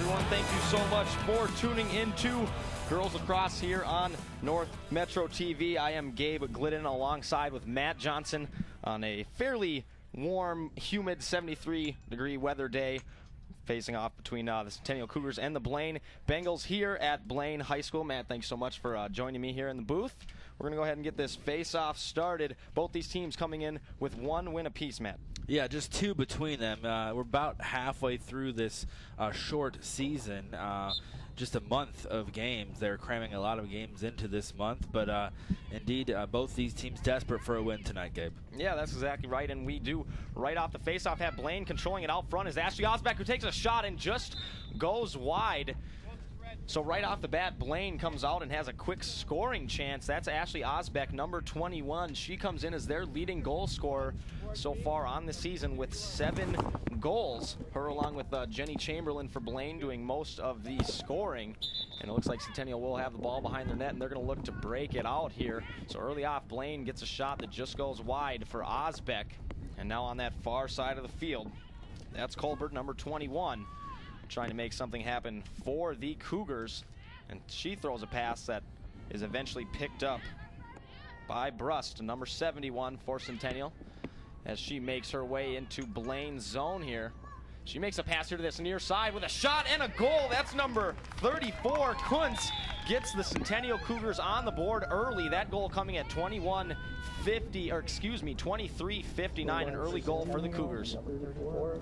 everyone. Thank you so much for tuning into Girls Lacrosse here on North Metro TV. I am Gabe Glidden alongside with Matt Johnson on a fairly warm, humid 73-degree weather day, facing off between the Centennial Cougars and the Blaine Bengals here at Blaine High School. Matt, thanks so much for joining me here in the booth. We're going to go ahead and get this face-off started. Both these teams coming in with one win apiece, Matt. Yeah, just two between them. We're about halfway through this short season. Just a month of games. They're cramming a lot of games into this month, but indeed, both these teams desperate for a win tonight, Gabe. Yeah, that's exactly right, and we do right off the face-off have Blaine controlling it out front as Ashley Osbeck, who takes a shot and just goes wide. So right off the bat, Blaine comes out and has a quick scoring chance. That's Ashley Osbeck, number 21. She comes in as their leading goal scorer so far on the season with 7 goals. Her along with Jenny Chamberlain for Blaine doing most of the scoring. And it looks like Centennial will have the ball behind their net, and they're going to look to break it out here. So early off, Blaine gets a shot that just goes wide for Osbeck. And now on that far side of the field, that's Colbert, number 21. Trying to make something happen for the Cougars, and she throws a pass that is eventually picked up by Brust, number 71 for Centennial, as she makes her way into Blaine's zone here. She makes a pass here to this near side with a shot and a goal. That's number 34. Kuntz gets the Centennial Cougars on the board early. That goal coming at 23:59, an early goal for the Cougars.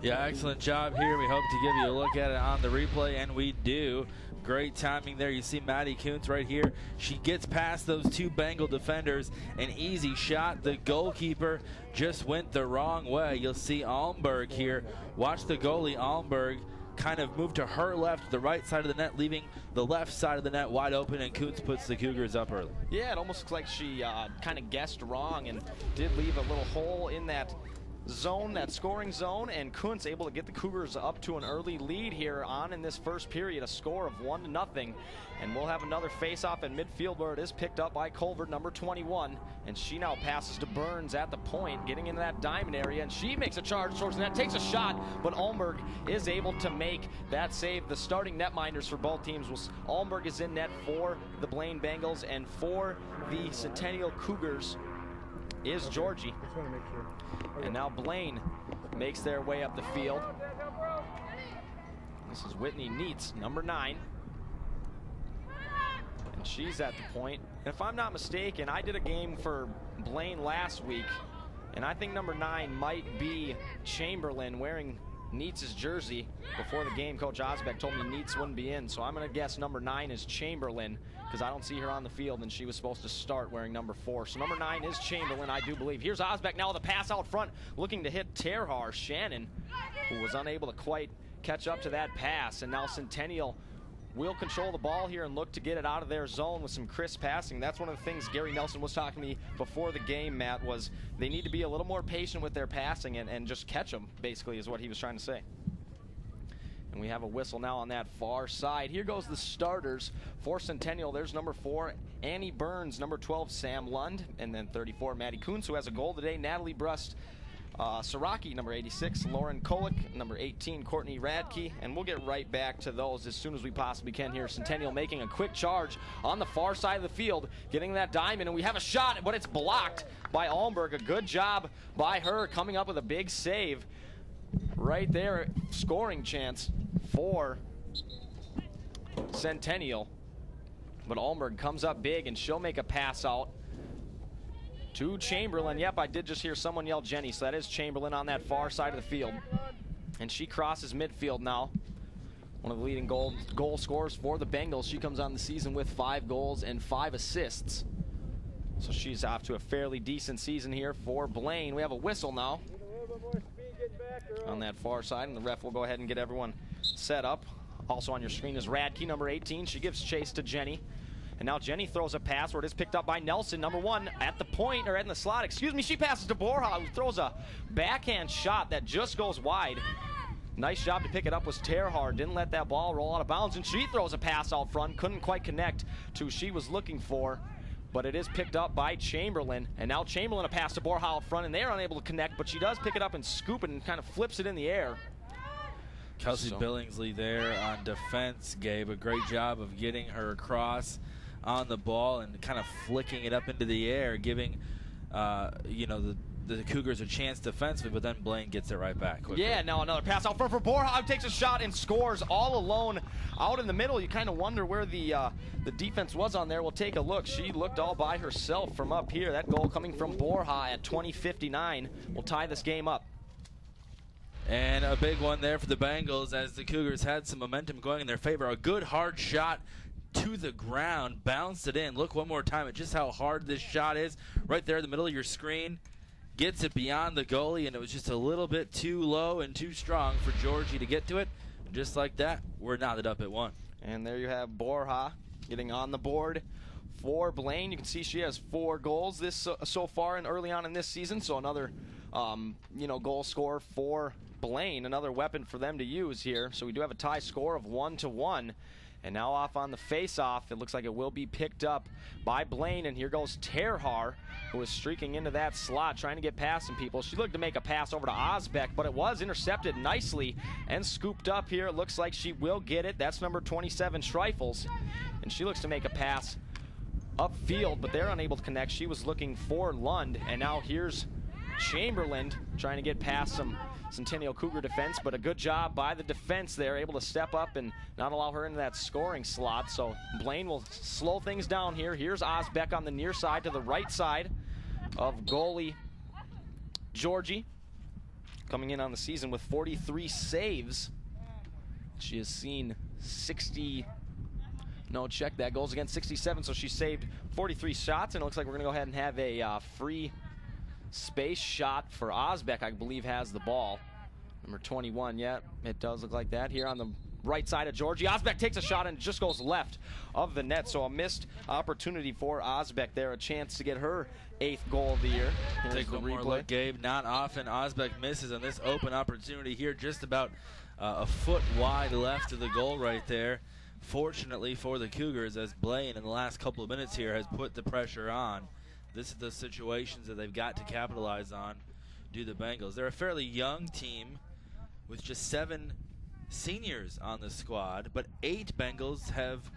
Yeah, excellent job here. We hope to give you a look at it on the replay, and we do. Great timing there. You see Maddie Kuntz right here. She gets past those 2 Bengal defenders. An easy shot. The goalkeeper just went the wrong way. You'll see Almberg here. Watch the goalie, Almberg, kind of move to her left, the right side of the net, leaving the left side of the net wide open, and Kuntz puts the Cougars up early. Yeah, it almost looks like she kind of guessed wrong and did leave a little hole in that zone, that scoring zone, and Kuntz able to get the Cougars up to an early lead here on in this first period, a score of 1-0. And we'll have another face-off in midfield where it is picked up by Colbert, number 21, and she now passes to Burns at the point, getting into that diamond area, and she makes a charge towards the net, takes a shot, but Almberg is able to make that save. The starting netminders for both teams was Almberg is in net for the Blaine Bengals, and for the Centennial Cougars is Georgie. And now Blaine makes their way up the field. This is Whitney Neitz, number 9. And she's at the point. And if I'm not mistaken, I did a game for Blaine last week, and I think number 9 might be Chamberlain wearing Neitz' jersey. Before the game, Coach Osbeck told me Neitz wouldn't be in, so I'm going to guess number 9 is Chamberlain because I don't see her on the field, and she was supposed to start wearing number 4. So number 9 is Chamberlain, I do believe. Here's Osbeck now with a pass out front, looking to hit Terhar Shannon, who was unable to quite catch up to that pass. And now Centennial will control the ball here and look to get it out of their zone with some crisp passing. That's one of the things Gary Nelson was talking to me before the game, Matt, was they need to be a little more patient with their passing and just catch them, basically, is what he was trying to say. And we have a whistle now on that far side. Here goes the starters for Centennial. There's number 4, Annie Burns, number 12, Sam Lund, and then 34, Maddie Kuntz, who has a goal today, Natalie Brust, Saraki, number 86, Lauren Kolick, number 18, Courtney Radke, and we'll get right back to those as soon as we possibly can here. Centennial making a quick charge on the far side of the field, getting that diamond, and we have a shot, but it's blocked by Almberg. A good job by her coming up with a big save right there. Scoring chance for Centennial, but Almberg comes up big, and she'll make a pass out to Chamberlain. Yep, I did just hear someone yell Jenny, so that is Chamberlain on that far side of the field. And she crosses midfield now. One of the leading goal scorers for the Bengals. She comes on the season with 5 goals and 5 assists. So she's off to a fairly decent season here for Blaine. We have a whistle now on that far side, and the ref will go ahead and get everyone set up. Also on your screen is Radke, number 18. She gives chase to Jenny. And now Jenny throws a pass where it is picked up by Nelson, number 1, at the point, or in the slot, excuse me. She passes to Borja, who throws a backhand shot that just goes wide. Nice job to pick it up was Terhar. Didn't let that ball roll out of bounds, and she throws a pass out front. Couldn't quite connect to who she was looking for, but it is picked up by Chamberlain. And now Chamberlain a pass to Borja out front, and they are unable to connect, but she does pick it up and scoop it and kind of flips it in the air. Kelsey Billingsley there on defense, Gabe. A great job of getting her across on the ball and kind of flicking it up into the air, giving the Cougars a chance defensively, but then Blaine gets it right back quickly. Yeah, now another pass out front for Borja, who takes a shot and scores all alone out in the middle. You kind of wonder where the defense was on there. We'll take a look. She looked all by herself from up here. That goal coming from Borja at 20:59 will tie this game up. And a big one there for the Bengals as the Cougars had some momentum going in their favor. A good hard shot to the ground, bounced it in. Look one more time at just how hard this shot is. Right there in the middle of your screen. Gets it beyond the goalie, and it was just a little bit too low and too strong for Georgie to get to it. And just like that, we're knotted up at 1. And there you have Borja getting on the board for Blaine. You can see she has 4 goals so far and early on in this season. So another, goal scorer for Blaine, another weapon for them to use here. So we do have a tie score of 1-1. And now off on the face-off, it looks like it will be picked up by Blaine. And here goes Terhar, who is streaking into that slot, trying to get past some people. She looked to make a pass over to Osbeck, but it was intercepted nicely and scooped up here. It looks like she will get it. That's number 27, Schreifels. And she looks to make a pass upfield, but they're unable to connect. She was looking for Lund, and now here's Chamberlain trying to get past some Centennial Cougar defense, but a good job by the defense there, able to step up and not allow her into that scoring slot. So Blaine will slow things down here. Here's Osbeck on the near side to the right side of goalie Georgie, coming in on the season with 43 saves. She has seen 60, no, check that, goals against 67, so she saved 43 shots, and it looks like we're going to go ahead and have a free space shot for Osbeck, I believe, has the ball. Number 21, yeah, it does look like that. Here on the right side of Georgie, Osbeck takes a shot and just goes left of the net. So a missed opportunity for Osbeck there, a chance to get her 8th goal of the year. Here's Take one more look, Gabe. Not often Osbeck misses on this open opportunity here, just about a foot wide left of the goal right there. Fortunately for the Cougars, as Blaine in the last couple of minutes here has put the pressure on. This is the situations that they've got to capitalize on, do the Bengals. They're a fairly young team with just 7 seniors on the squad, but 8 Bengals have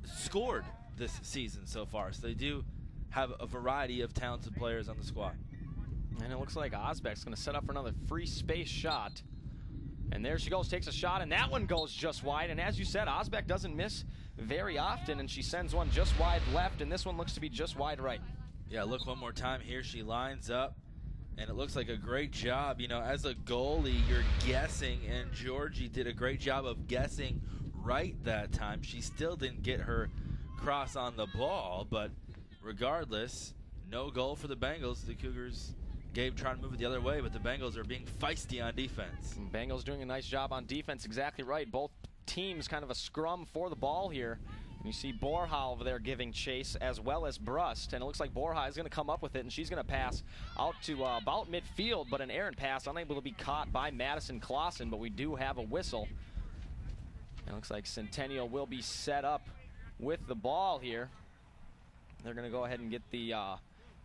scored this season so far. So they do have a variety of talented players on the squad. And it looks like Osbeck's going to set up for another free space shot. And there she goes, takes a shot, and that one goes just wide. And as you said, Osbeck doesn't miss very often, and she sends one just wide left, and this one looks to be just wide right. Yeah, look one more time here. She lines up, and it looks like a great job. You know, as a goalie, you're guessing, and Georgie did a great job of guessing right that time. She still didn't get her cross on the ball, but regardless, no goal for the Bengals. The Cougars, Gabe trying to move it the other way, but the Bengals are being feisty on defense. Bengals doing a nice job on defense, exactly right. Both teams kind of a scrum for the ball here. And you see Borja over there giving chase as well as Brust. And it looks like Borja is going to come up with it, and she's going to pass out to about midfield, but an errant pass, unable to be caught by Madison Clausen, but we do have a whistle. And it looks like Centennial will be set up with the ball here. They're going to go ahead and get the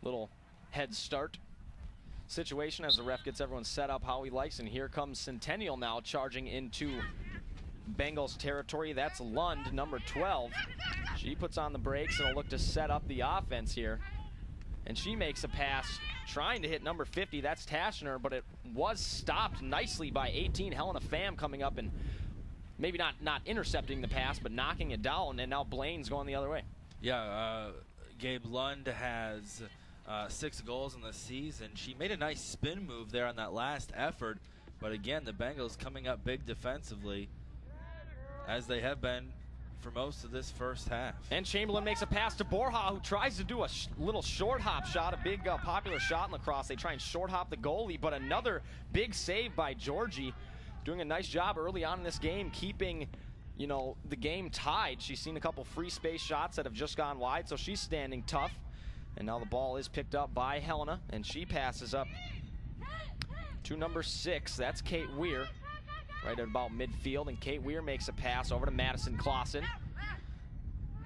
little head start situation as the ref gets everyone set up how he likes. And here comes Centennial now charging into Bengals territory. That's Lund, number 12. She puts on the brakes and will look to set up the offense here. And she makes a pass trying to hit number 50. That's Tashner, but it was stopped nicely by 18. Helena Pham coming up and maybe not intercepting the pass, but knocking it down. And now Blaine's going the other way. Yeah, Gabe Lund has 6 goals in the season. She made a nice spin move there on that last effort. But again, the Bengals coming up big defensively, as they have been for most of this first half. And Chamberlain makes a pass to Borja, who tries to do a little short hop shot, a big popular shot in lacrosse. They try and short hop the goalie, but another big save by Georgie, doing a nice job early on in this game, keeping, you know, the game tied. She's seen a couple free space shots that have just gone wide, so she's standing tough. And now the ball is picked up by Helena, and she passes up to number 6. That's Kate Weir, right at about midfield, and Kate Weir makes a pass over to Madison Clausen.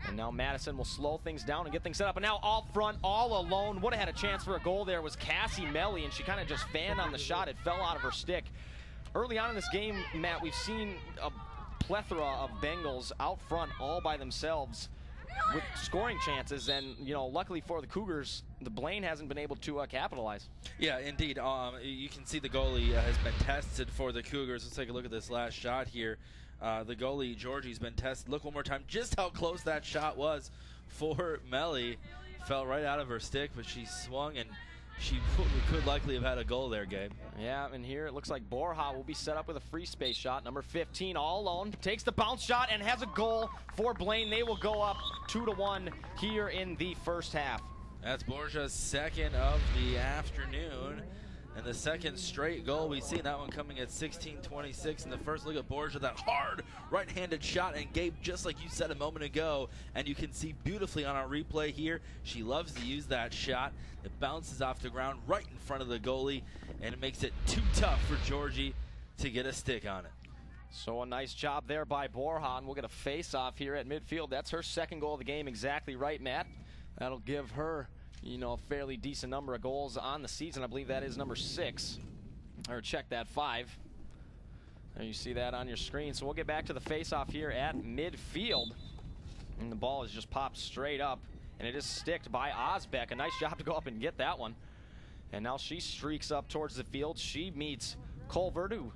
And now Madison will slow things down and get things set up. And now all front, all alone. Would have had a chance for a goal there was Cassie Melly, and she kind of just fanned on the shot. It fell out of her stick. early on in this game, Matt, we've seen a plethora of Bengals out front all by themselves with scoring chances, and luckily for the Cougars, the Blaine hasn't been able to capitalize. Yeah, indeed. You can see the goalie has been tested for the Cougars. Let's take a look at this last shot here. The goalie, Georgie's been tested. Look one more time just how close that shot was for Melly. Fell right out of her stick, but she swung, and she could likely have had a goal there, Gabe. Yeah, and here it looks like Borja will be set up with a free space shot. Number 15 all alone, takes the bounce shot and has a goal for Blaine. They will go up 2-1 here in the first half. That's Borja's second of the afternoon, and the second straight goal. We've seen that one coming at 16:26 in the first. Look at Borja, that hard right-handed shot, and Gabe, just like you said a moment ago, and you can see beautifully on our replay here, she loves to use that shot. It bounces off the ground right in front of the goalie, and it makes it too tough for Georgie to get a stick on it. So a nice job there by Borja, and we'll get a face-off here at midfield. That's her second goal of the game, exactly right, Matt. That'll give her a fairly decent number of goals on the season. I believe that is number 6. Or check that, 5. There you see that on your screen. So we'll get back to the face-off here at midfield. And the ball is just popped straight up. And it is sticked by Osbeck. A nice job to go up and get that one. And now she streaks up towards the field. She meets Colbert, who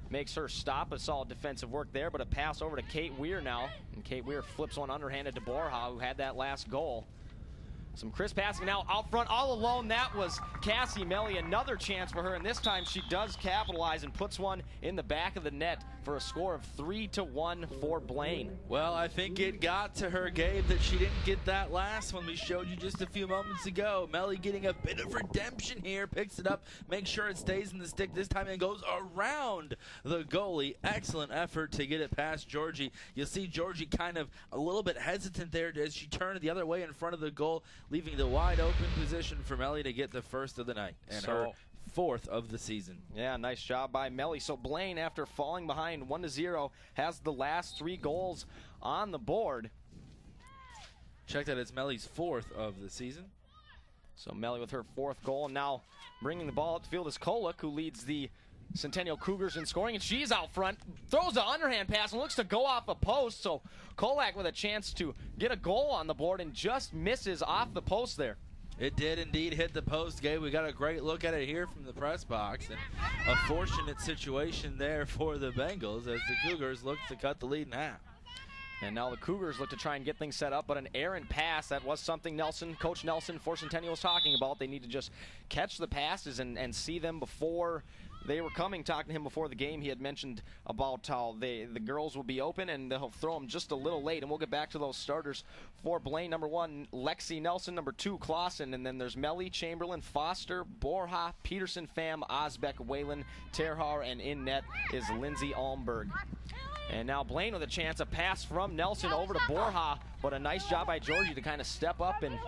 makes her stop. A solid defensive work there, but a pass over to Kate Weir now. And Kate Weir flips one underhanded to Borja, who had that last goal. Some crisp passing now out front, all alone. That was Cassie Melly. Another chance for her, and this time she does capitalize and puts one in the back of the net for a score of 3-1 for Blaine. Well, I think it got to her, Gabe, that she didn't get that last one we showed you just a few moments ago. Melly getting a bit of redemption here, picks it up, makes sure it stays in the stick this time and goes around the goalie. Excellent effort to get it past Georgie. You'll see Georgie kind of a little bit hesitant there as she turned the other way in front of the goal, leaving the wide open position for Melly to get the first of the night and her 4th of the season. Yeah, nice job by Melly. So Blaine, after falling behind 1-0, has the last 3 goals on the board. Check that, it's Melly's 4th of the season. So Melly with her 4th goal, and now bringing the ball up the field is Kolek, who leads the Centennial Cougars in scoring, and she's out front, throws an underhand pass and looks to go off a post. So Kolak with a chance to get a goal on the board and just misses off the post there. It did indeed hit the post, Gabe. We got a great look at it here from the press box, and a fortunate situation there for the Bengals as the Cougars look to cut the lead in half. And now the Cougars look to try and get things set up, but an errant pass, that was something Coach Nelson for Centennial was talking about. They need to just catch the passes and see them before they were coming. Talking to him before the game, he had mentioned about how the girls will be open and they'll throw them just a little late. And we'll get back to those starters for Blaine. Number 1, Lexi Nelson. Number 2, Clausen. And then there's Melly, Chamberlain, Foster, Borja, Peterson, Pham, Osbeck, Whalen, Terhar, and in net is Lindsay Almberg. And now Blaine with a chance, a pass from Nelson over to Borja, but a nice job by Georgie to kind of step up and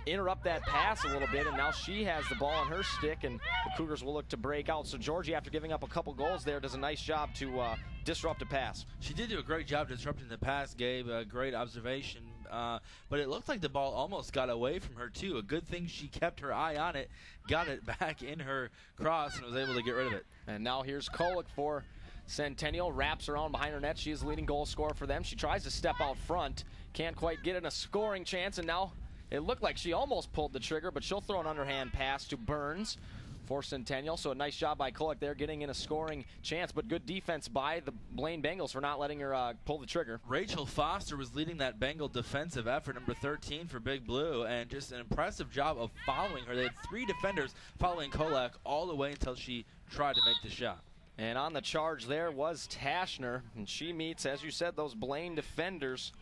interrupt that pass a little bit, and now she has the ball on her stick, and the Cougars will look to break out. So Georgie, after giving up a couple goals there, does a nice job to disrupt a pass. She did do a great job disrupting the pass, Gabe. A great observation. But it looked like the ball almost got away from her, too. A good thing she kept her eye on it, got it back in her cross, and was able to get rid of it. And now here's Kolek for Centennial, wraps around behind her net. She is the leading goal scorer for them. She tries to step out front, can't quite get in a scoring chance, and now it looked like she almost pulled the trigger, but she'll throw an underhand pass to Burns for Centennial. So a nice job by Kolek there getting in a scoring chance, but good defense by the Blaine Bengals for not letting her pull the trigger. Rachel Foster was leading that Bengal defensive effort, number 13 for Big Blue, and just an impressive job of following her. They had 3 defenders following Kolek all the way until she tried to make the shot. And on the charge there was Tashner, and she meets, as you said, those Blaine defenders,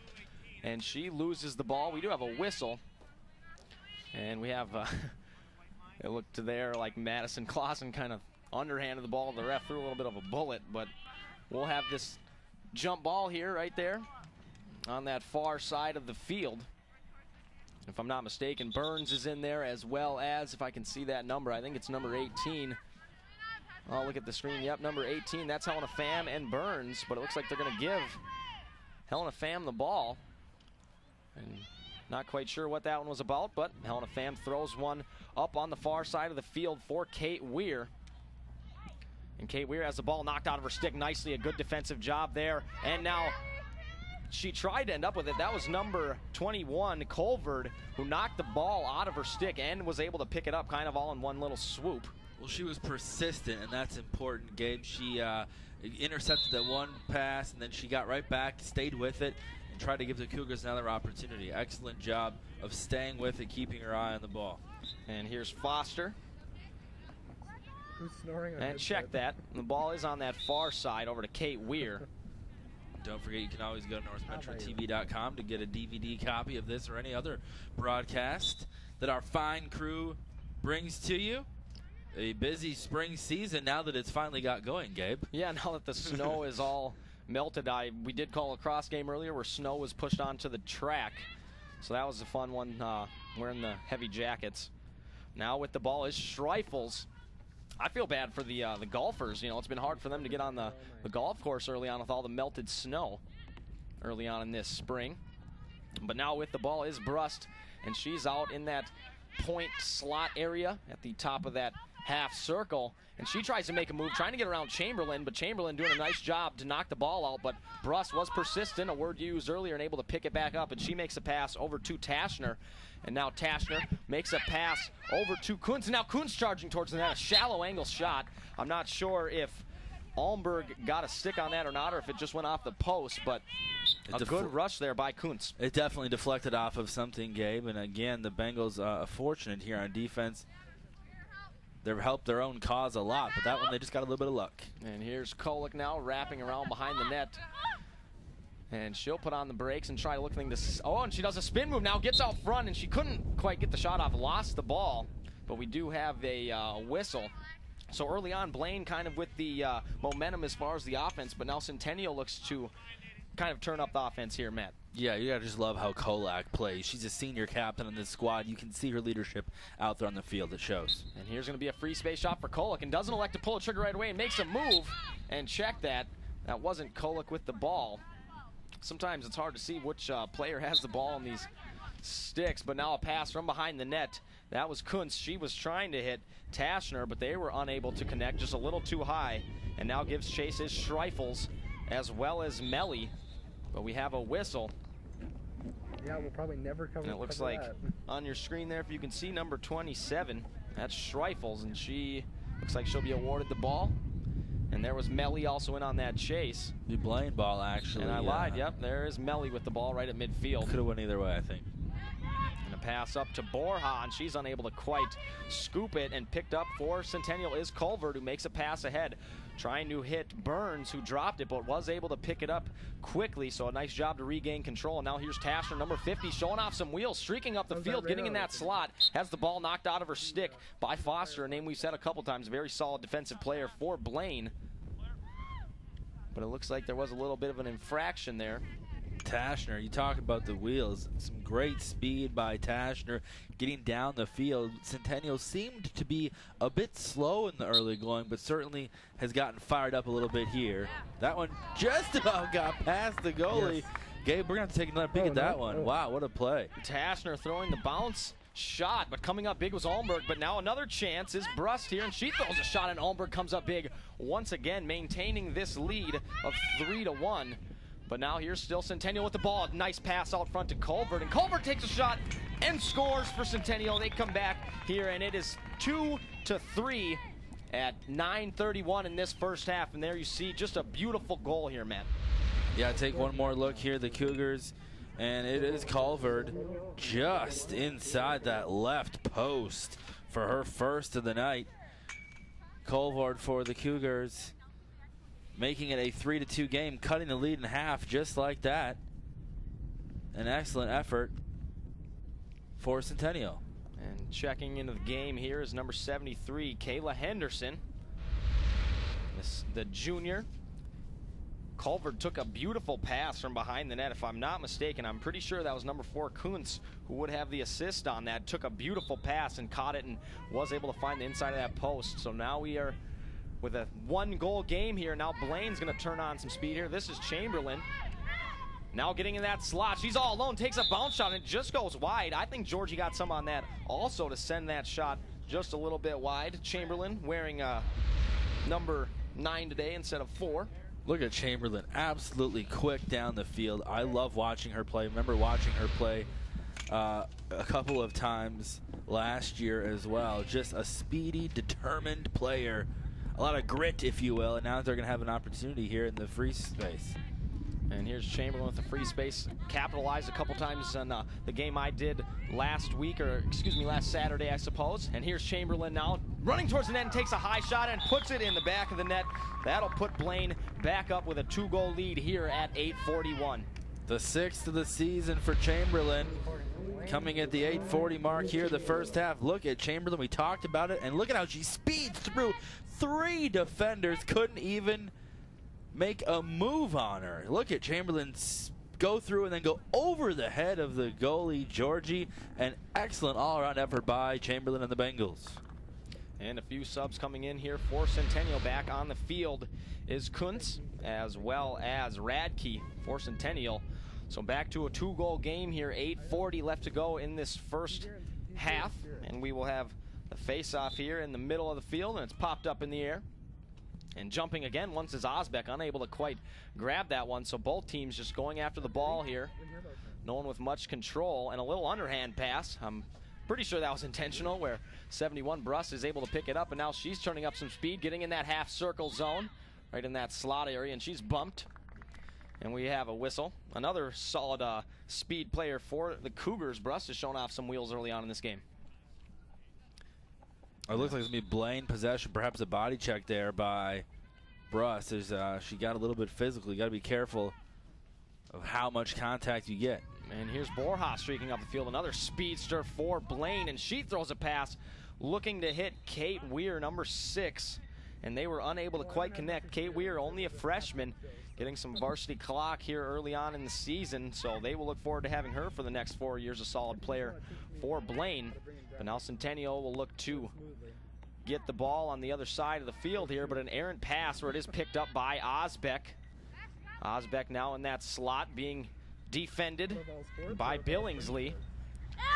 and she loses the ball. We do have a whistle, and we have, it looked to there like Madison Clausen kind of underhanded the ball. The ref threw a little bit of a bullet, but we'll have this jump ball here right there on that far side of the field. If I'm not mistaken, Burns is in there as well as, if I can see that number, I think it's number 18. Oh, look at the screen. Yep, number 18. That's Helena Pham and Burns, but it looks like they're going to give Helena Pham the ball. And not quite sure what that one was about, but Helena Pham throws one up on the far side of the field for Kate Weir. And Kate Weir has the ball knocked out of her stick nicely. A good defensive job there. And now she tried to end up with it. That was number 21, Colvard, who knocked the ball out of her stick and was able to pick it up kind of all in one little swoop. Well, she was persistent, and that's important, Gabe. She intercepted that one pass, and then she got right back, stayed with it, and tried to give the Cougars another opportunity. Excellent job of staying with it, keeping her eye on the ball. And here's Foster. Who's snoring? And check that. The ball is on that far side over to Kate Weir. Don't forget, you can always go to NorthMetroTV.com to get a DVD copy of this or any other broadcast that our fine crew brings to you. A busy spring season now that it's finally got going, Gabe. Yeah, now that the snow is all melted. We did call a lacrosse game earlier where snow was pushed onto the track. So that was a fun one, wearing the heavy jackets. Now with the ball is Streifels. I feel bad for the golfers. You know, it's been hard for them to get on the golf course early on with all the melted snow early on in this spring. But now with the ball is Brust, and she's out in that point slot area at the top of that half circle, and she tries to make a move, trying to get around Chamberlain, but Chamberlain doing a nice job to knock the ball out, but Brust was persistent, a word used earlier, and able to pick it back up, and she makes a pass over to Tashner, and now Tashner makes a pass over to Kuntz, and now Kuntz charging towards the net, a shallow angle shot. I'm not sure if Almberg got a stick on that or not, or if it just went off the post, but a good rush there by Kuntz. It definitely deflected off of something, Gabe, and again, the Bengals fortunate here on defense. They've helped their own cause a lot, but that one they just got a little bit of luck. And here's Kolick now wrapping around behind the net. And she'll put on the brakes and try looking to... Oh, and she does a spin move now, gets out front, and she couldn't quite get the shot off, lost the ball. But we do have a whistle. So early on, Blaine kind of with the momentum as far as the offense, but now Centennial looks to kind of turn up the offense here, Matt. Yeah, you gotta just love how Kolak plays. She's a senior captain on this squad. You can see her leadership out there on the field. It shows. And here's going to be a free space shot for Kolak, and doesn't elect to pull the trigger right away and makes a move. And check that. That wasn't Kolak with the ball. Sometimes it's hard to see which player has the ball on these sticks, but now a pass from behind the net. That was Kuntz. She was trying to hit Tashner, but they were unable to connect, just a little too high. And now gives chase is Streifels as well as Melly. But we have a whistle. Yeah, we'll probably never cover. And it looks like on your screen there, if you can see number 27, that's Streifels, and she looks like she'll be awarded the ball. And there was Melly also in on that chase. The Blaine ball, actually. And I lied, yep, there is Melly with the ball right at midfield. Could have went either way, I think. And a pass up to Borja, and she's unable to quite scoop it, and picked up for Centennial is Culver, who makes a pass ahead, trying to hit Burns, who dropped it, but was able to pick it up quickly, so a nice job to regain control. And now here's Tashner, number 50, showing off some wheels, streaking up the field, getting in that slot, has the ball knocked out of her stick by Foster, a name we've said a couple times, very solid defensive player for Blaine. But it looks like there was a little bit of an infraction there. Tashner, you talk about the wheels, some great speed by Tashner getting down the field. Centennial seemed to be a bit slow in the early going, but certainly has gotten fired up a little bit here. That one just about got past the goalie. Yes. Gabe, we're going to have to take another peek at that one. Wow, what a play. Tashner throwing the bounce shot, but coming up big was Almberg, but now another chance is Brust here, and she throws a shot, and Almberg comes up big once again, maintaining this lead of 3-1. But now here's still Centennial with the ball. Nice pass out front to Colvert, and Colvert takes a shot and scores for Centennial. They come back here, and it is 2-3 at 9:31 in this first half. And there you see just a beautiful goal here, Matt. Yeah, take one more look here. The Cougars, and it is Colvert just inside that left post for her first of the night. Colvert for the Cougars, making it a 3-2 game, cutting the lead in half just like that. An excellent effort for Centennial. And checking into the game here is number 73, Kayla Henderson. The junior. Culver took a beautiful pass from behind the net, if I'm not mistaken. I'm pretty sure that was number 4, Kuntz, who would have the assist on that. Took a beautiful pass and caught it and was able to find the inside of that post. So now we are with a 1-goal game here. Now Blaine's going to turn on some speed here. This is Chamberlain. Now getting in that slot. She's all alone, takes a bounce shot, and it just goes wide. I think Georgie got some on that also to send that shot just a little bit wide. Chamberlain wearing number 9 today instead of 4. Look at Chamberlain, absolutely quick down the field. I love watching her play. Remember watching her play a couple of times last year as well. Just a speedy, determined player. A lot of grit, if you will, and now they're going to have an opportunity here in the free space. And here's Chamberlain with the free space. Capitalized a couple times on the game I did last week, or excuse me, last Saturday, I suppose. And here's Chamberlain now running towards the net and takes a high shot and puts it in the back of the net. That'll put Blaine back up with a 2-goal lead here at 8:41. The 6th of the season for Chamberlain, coming at the 8:40 mark here the first half. Look at Chamberlain, we talked about it, and look at how she speeds through 3 defenders. Couldn't even make a move on her. Look at Chamberlain go through and then go over the head of the goalie, Georgie. An excellent all-around effort by Chamberlain and the Bengals. And a few subs coming in here for Centennial. Back on the field is Kuntz as well as Radke for Centennial. So back to a 2-goal game here. 8:40 left to go in this first half. And we will have the face-off here in the middle of the field, and it's popped up in the air. And jumping again once is Osbeck, unable to quite grab that one. So both teams just going after the ball here. No one with much control, and a little underhand pass. I'm pretty sure that was intentional, where 71 Bruss is able to pick it up, and now she's turning up some speed, getting in that half-circle zone, right in that slot area, and she's bumped. And we have a whistle. Another solid speed player for the Cougars. Bruss has shown off some wheels early on in this game. It looks like it's going to be Blaine possession, perhaps a body check there by Bruss. She got a little bit physical. You got to be careful of how much contact you get. And here's Borja streaking up the field. Another speedster for Blaine, and she throws a pass looking to hit Kate Weir, number 6. And they were unable to quite connect. Kate Weir, only a freshman, getting some varsity clock here early on in the season. So they will look forward to having her for the next 4 years, a solid player for Blaine. But now Centennial will look to get the ball on the other side of the field here, but an errant pass where it is picked up by Osbeck. Osbeck now in that slot being defended by Billingsley.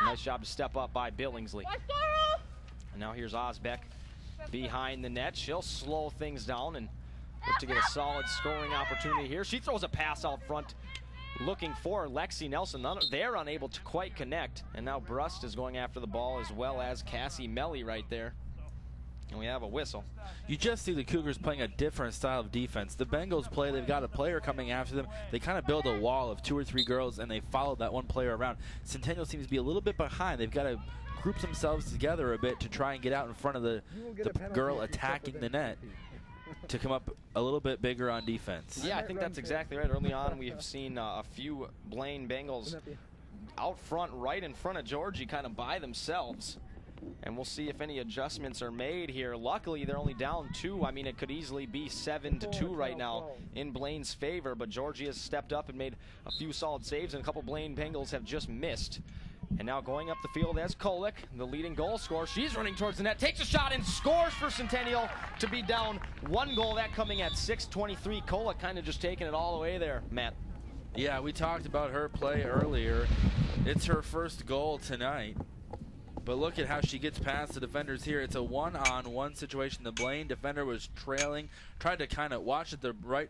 A nice job to step up by Billingsley. And now here's Osbeck behind the net. She'll slow things down and look to get a solid scoring opportunity here. She throws a pass out front looking for Lexi Nelson. They're unable to quite connect. And now Brust is going after the ball, as well as Cassie Melly right there. And we have a whistle. You just see the Cougars playing a different style of defense. The Bengals play, they've got a player coming after them. They kind of build a wall of 2 or 3 girls, and they follow that one player around. Centennial seems to be a little bit behind. They've got to group themselves together a bit to try and get out in front of the girl attacking the net to come up a little bit bigger on defense. Yeah, I think that's exactly right. Early on, we have seen a few Blaine Bengals out front, right in front of Georgie, kind of by themselves. And we'll see if any adjustments are made here. Luckily, they're only down 2. I mean, it could easily be 7-2 right now in Blaine's favor, but Georgie has stepped up and made a few solid saves, and a couple Blaine Bengals have just missed. And now going up the field as Kolick, the leading goal scorer. She's running towards the net, takes a shot, and scores for Centennial to be down 1 goal. That coming at 6:23. Kolick kind of just taking it all away there, Matt. Yeah, we talked about her play earlier. It's her first goal tonight. But look at how she gets past the defenders here. It's a one-on-one situation. The Blaine defender was trailing, tried to kind of watch at the right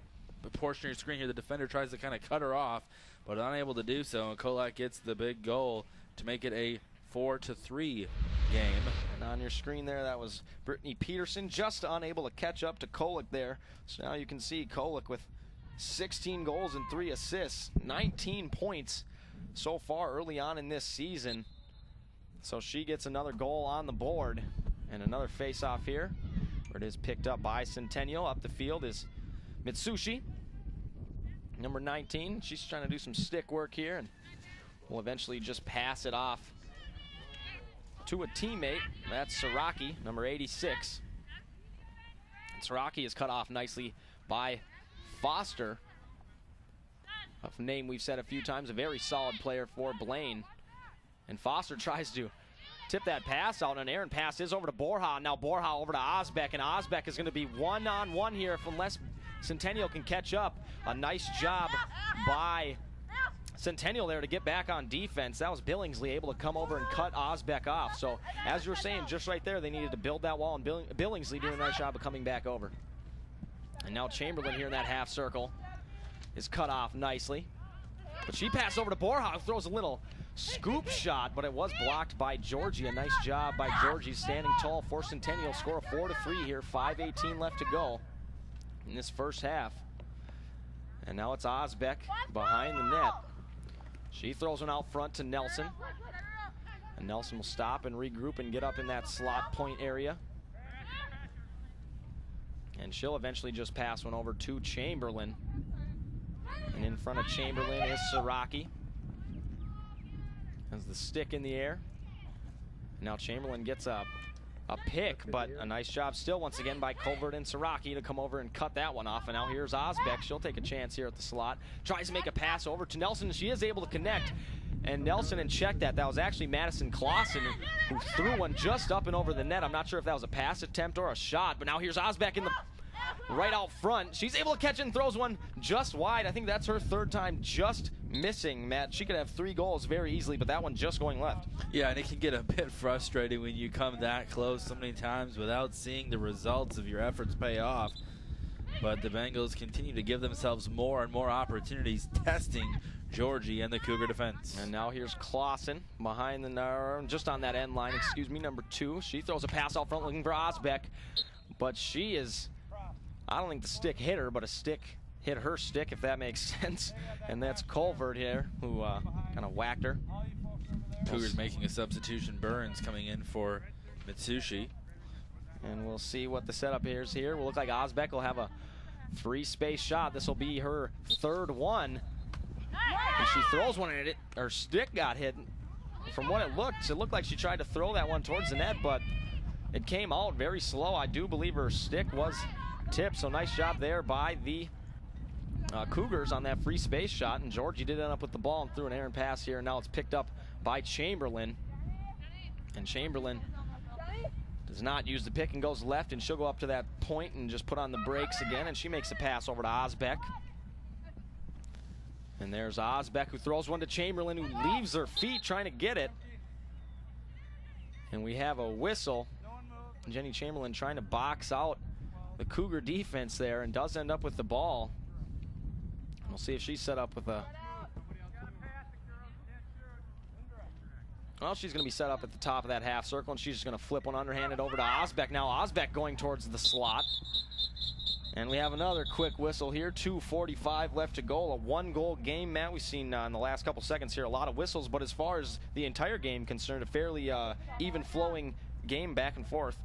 portion of your screen here. The defender tries to kind of cut her off, but unable to do so. And Kolak gets the big goal to make it a 4-3 game. And on your screen there, that was Brittany Peterson, just unable to catch up to Kolick there. So now you can see Kolick with 16 goals and 3 assists, 19 points so far early on in this season. So she gets another goal on the board, and another face-off here, where it is picked up by Centennial. Up the field is Mitsushi, number 19. She's trying to do some stick work here, and will eventually just pass it off to a teammate. That's Saraki, number 86. And Saraki is cut off nicely by Foster, a name we've said a few times, a very solid player for Blaine. And Foster tries to tip that pass out, and an errant pass is over to Borja. Now Borja over to Osbeck, and Osbeck is going to be one-on-one here if unless Centennial can catch up. A nice job by Centennial there to get back on defense. That was Billingsley able to come over and cut Osbeck off. So as you were saying, just right there, they needed to build that wall, and Billingsley doing a nice job of coming back over. And now Chamberlain here in that half circle is cut off nicely. But she passed over to Borja, who throws a little scoop shot, but it was blocked by Georgie. A nice job by Georgie, standing tall for Centennial. Score of 4-3 here, 5:18 left to go in this first half. And now it's Osbeck behind the net. She throws one out front to Nelson. And Nelson will stop and regroup and get up in that slot point area. And she'll eventually just pass one over to Chamberlain. And in front of Chamberlain is Siraki. Has the stick in the air. Now Chamberlain gets a pick, but a nice job still once again by Colbert and Siraki to come over and cut that one off. And now here's Osbeck. She'll take a chance here at the slot. Tries to make a pass over to Nelson. She is able to connect. And Nelson and check that. That was actually Madison Clausen who threw one just up and over the net. I'm not sure if that was a pass attempt or a shot, but now here's Osbeck in the right out front. She's able to catch it and throws one just wide. I think that's her third time just missing, Matt. She could have 3 goals very easily, but that one just going left. Yeah, and it can get a bit frustrating when you come that close so many times without seeing the results of your efforts pay off. But the Bengals continue to give themselves more and more opportunities, testing Georgie and the Cougar defense. And now here's Clausen behind the, just on that end line, excuse me, number 2. She throws a pass out front looking for Osbeck, but she is, I don't think the stick hit her, but a stick hit her stick, if that makes sense. And that's Colbert here, who kind of whacked her. Cougars making a substitution. Burns coming in for Mitsushi. And we'll see what the setup is here. Will look like Osbeck will have a free space shot. This will be her 3rd one. And she throws one and her stick got hit. From what it looked like she tried to throw that one towards the net, but it came out very slow. I do believe her stick was tipped, so nice job there by the Cougars on that free space shot. And Georgie did end up with the ball and threw an errant pass here. Now it's picked up by Chamberlain. And Chamberlain does not use the pick and goes left, and she'll go up to that point and just put on the brakes again, and she makes a pass over to Osbeck. And there's Osbeck, who throws one to Chamberlain, who leaves her feet trying to get it. And we have a whistle. Jenny Chamberlain trying to box out the Cougar defense there, and does end up with the ball. We'll see if she's set up with a... Well, she's going to be set up at the top of that half circle, and she's just going to flip one underhanded over to Osbeck. Now Osbeck going towards the slot. And we have another quick whistle here. 2:45 left to go. A 1-goal game, Matt. We've seen in the last couple seconds here a lot of whistles, but as far as the entire game concerned, a fairly even-flowing game back and forth.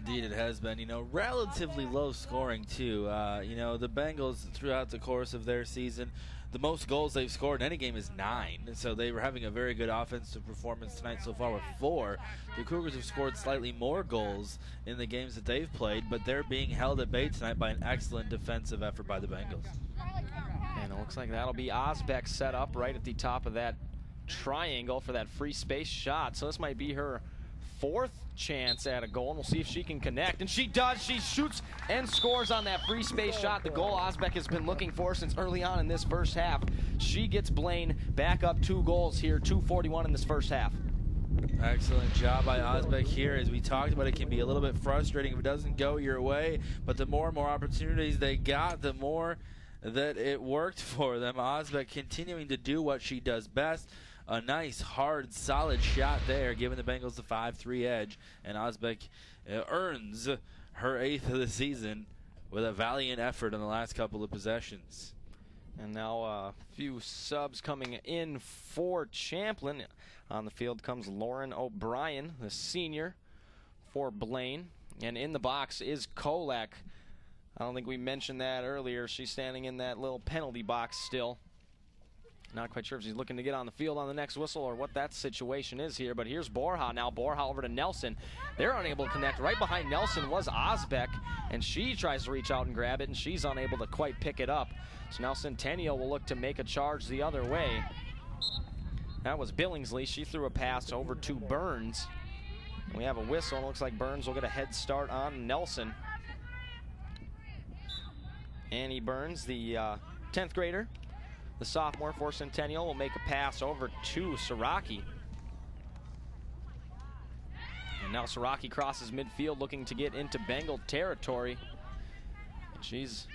Indeed, it has been. You know, relatively low scoring, too. You know, the Bengals, throughout the course of their season, the most goals they've scored in any game is 9. So they were having a very good offensive performance tonight so far with 4. The Cougars have scored slightly more goals in the games that they've played, but they're being held at bay tonight by an excellent defensive effort by the Bengals. And it looks like that'll be Osbeck set up right at the top of that triangle for that free space shot. So this might be her 4th chance at a goal, and we'll see if she can connect. And she does. She shoots and scores on that free space shot, the goal Osbeck has been looking for since early on in this first half. She gets Blaine back up 2 goals here, 2:41 in this first half. Excellent job by Osbeck here. As we talked about, it can be a little bit frustrating if it doesn't go your way, but the more and more opportunities they got, the more that it worked for them. Osbeck continuing to do what she does best. A nice, hard, solid shot there, giving the Bengals the 5-3 edge. And Osbeck earns her 8th of the season with a valiant effort in the last couple of possessions. And now a few subs coming in for Champlin. On the field comes Lauren O'Brien, the senior for Blaine. And in the box is Kolak. I don't think we mentioned that earlier. She's standing in that little penalty box still. Not quite sure if she's looking to get on the field on the next whistle or what that situation is here, but here's Borja now. Borja over to Nelson. They're unable to connect. Right behind Nelson was Osbeck, and she tries to reach out and grab it, and she's unable to quite pick it up. So now Centennial will look to make a charge the other way. That was Billingsley. She threw a pass over to Burns. We have a whistle, and it looks like Burns will get a head start on Nelson. Annie Burns, the 10th grader, the sophomore for Centennial, will make a pass over to Siraki. And now Siraki crosses midfield looking to get into Bengal territory. She's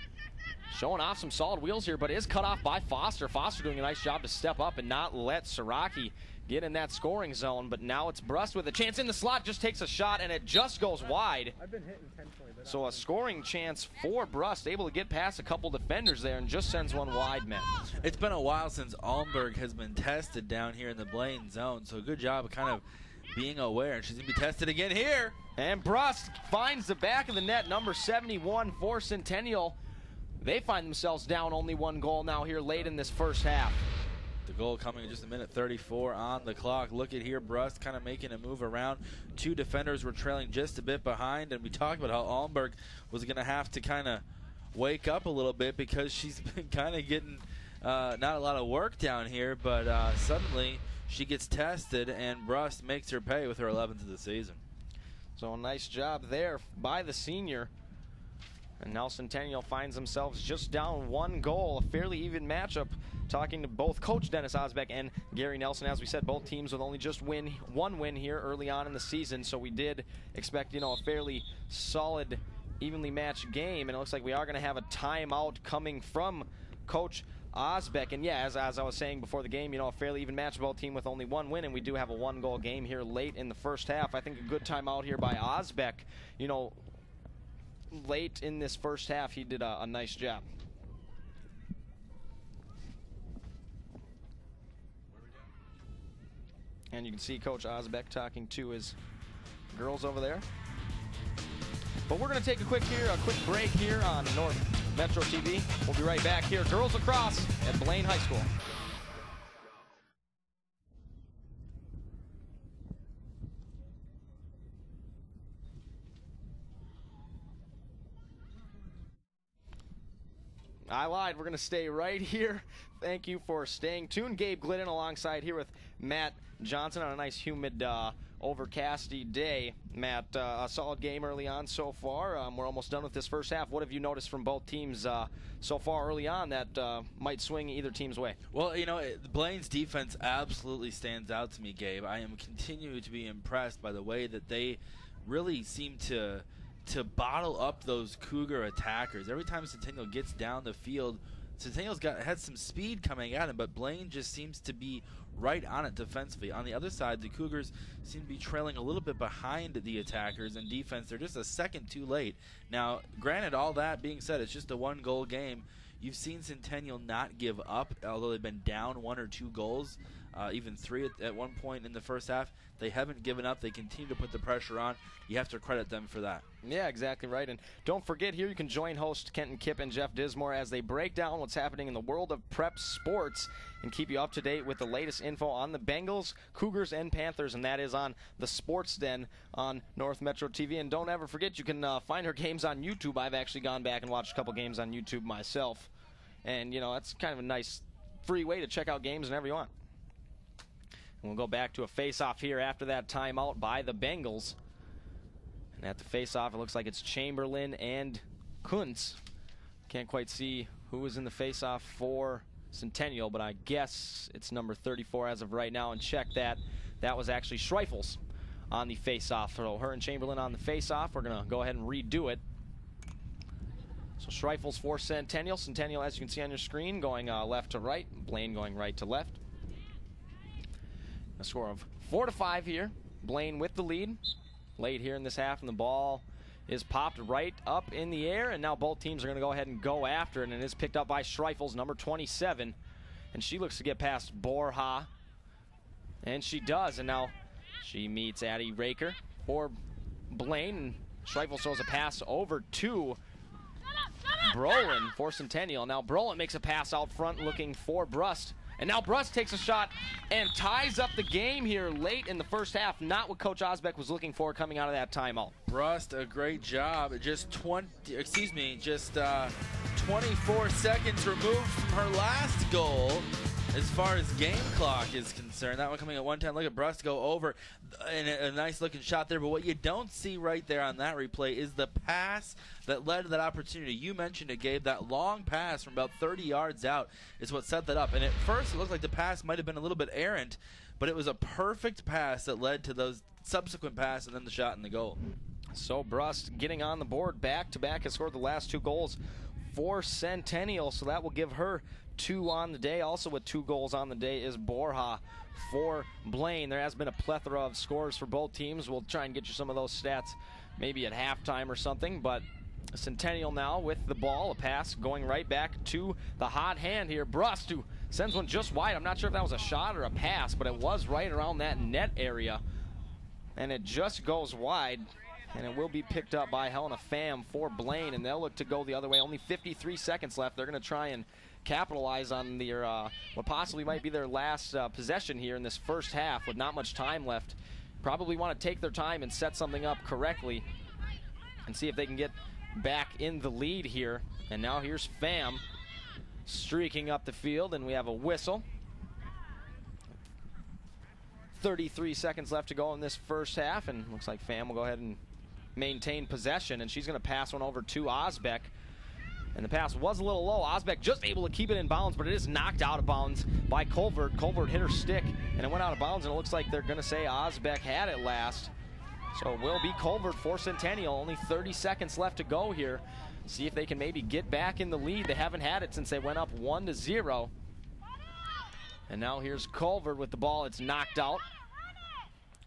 showing off some solid wheels here, but is cut off by Foster. Foster doing a nice job to step up and not let Siraki get in that scoring zone, but now it's Brust with a chance in the slot, just takes a shot, and it just goes wide. I've been hitting 10-20. So a scoring chance for Brust, able to get past a couple defenders there and just sends one wide, man. It's been a while since Almberg has been tested down here in the Blaine zone, so good job of kind of being aware. And she's going to be tested again here. And Brust finds the back of the net, number 71 for Centennial. They find themselves down only one goal now here late in this first half. The goal coming in just a minute 34 on the clock. Look at here, Brust kind of making a move around. Two defenders were trailing just a bit behind, and we talked about how Almberg was going to have to kind of wake up a little bit because she's been kind of getting not a lot of work down here, but suddenly she gets tested, and Brust makes her pay with her 11th of the season. So a nice job there by the senior. And now Centennial finds themselves just down one goal, a fairly even matchup. Talking to both Coach Dennis Osbeck and Gary Nelson, as we said, both teams with only just one win here early on in the season. So we did expect, a fairly solid, evenly matched game. And it looks like we are going to have a timeout coming from Coach Osbeck. And yeah, as I was saying before the game, a fairly even match, both team with only one win, and we do have a one-goal game here late in the first half. I think a good timeout here by Osbeck. Late in this first half, he did a nice job. And you can see Coach Osbeck talking to his girls over there. But we're going to take a quick break here on North Metro TV. We'll be right back here. Girls Lacrosse at Blaine High School. I lied. We're going to stay right here. Thank you for staying tuned. Gabe Glidden alongside here with Matt Johnson on a nice humid overcasty day. Matt, a solid game early on so far. We're almost done with this first half. What have you noticed from both teams so far early on that might swing either team's way? Well, Blaine's defense absolutely stands out to me, Gabe. I am continuing to be impressed by the way that they really seem to bottle up those Cougar attackers. Every time Centennial gets down the field, Centennial's had some speed coming at him, but Blaine just seems to be right on it defensively. On the other side, the Cougars seem to be trailing a little bit behind the attackers in defense. They're just a second too late. Now, granted, all that being said, it's just a one-goal game. You've seen Centennial not give up, although they've been down 1 or 2 goals, even 3 at one point in the first half. They haven't given up. They continue to put the pressure on. You have to credit them for that. Yeah, exactly right. And don't forget, here you can join host Kenton Kipp and Jeff Dismore as they break down what's happening in the world of prep sports and keep you up to date with the latest info on the Bengals, Cougars, and Panthers, and that is on the Sports Den on North Metro TV. And don't ever forget, you can find her games on YouTube. I've actually gone back and watched a couple games on YouTube myself. And, that's kind of a nice free way to check out games whenever you want. And we'll go back to a face-off here after that timeout by the Bengals. And at the face-off, it looks like it's Chamberlain and Kuntz. Can't quite see who was in the face-off for Centennial, but I guess it's number 34 as of right now. And check that. That was actually Schreifels on the face-off. So her and Chamberlain on the face-off. We're going to go ahead and redo it. So Schreifels for Centennial. Centennial, as you can see on your screen, going left to right. Blaine going right to left. A score of 4-5 here. Blaine with the lead. Late here in this half, and the ball is popped right up in the air, and now both teams are going to go ahead and go after it, and it is picked up by Schreifels, number 27. And she looks to get past Borja. And she does, and now she meets Addie Raker for Blaine. And Schreifels throws a pass over to Brolin for Centennial. Now Brolin makes a pass out front looking for Brust. And now Brust takes a shot and ties up the game here late in the first half. Not what Coach Osbeck was looking for coming out of that timeout. Brust, a great job. Just 24 seconds removed from her last goal as far as game clock is concerned. That one coming at 1:10. Look at Brust go over and a nice looking shot there. But what you don't see right there on that replay is the pass that led to that opportunity. You mentioned it, Gabe. That long pass from about 30 yards out is what set that up. And at first it looked like the pass might have been a little bit errant, but it was a perfect pass that led to those subsequent passes and then the shot and the goal. So Brust getting on the board back-to-back, has scored the last 2 goals for Centennial, so that will give her 2 on the day. Also with 2 goals on the day is Borja for Blaine. There has been a plethora of scores for both teams. We'll try and get you some of those stats maybe at halftime or something, but Centennial now with the ball, a pass going right back to the hot hand here. Brust, who sends one just wide. I'm not sure if that was a shot or a pass, but it was right around that net area, and it just goes wide, and it will be picked up by Helena Pham for Blaine, and they'll look to go the other way. Only 53 seconds left. They're going to try and capitalize on their what possibly might be their last possession here in this first half with not much time left. Probably want to take their time and set something up correctly and see if they can get back in the lead here. And now here's Pham streaking up the field, and we have a whistle. 33 seconds left to go in this first half, and looks like Pham will go ahead and maintain possession, and she's going to pass one over to Osbeck. And the pass was a little low. Osbeck just able to keep it in bounds, but it is knocked out of bounds by Colvert. Colvert hit her stick, and it went out of bounds, and it looks like they're going to say Osbeck had it last. So it will be Colvert for Centennial. Only 30 seconds left to go here. See if they can maybe get back in the lead. They haven't had it since they went up 1-0. And now here's Colvert with the ball. It's knocked out.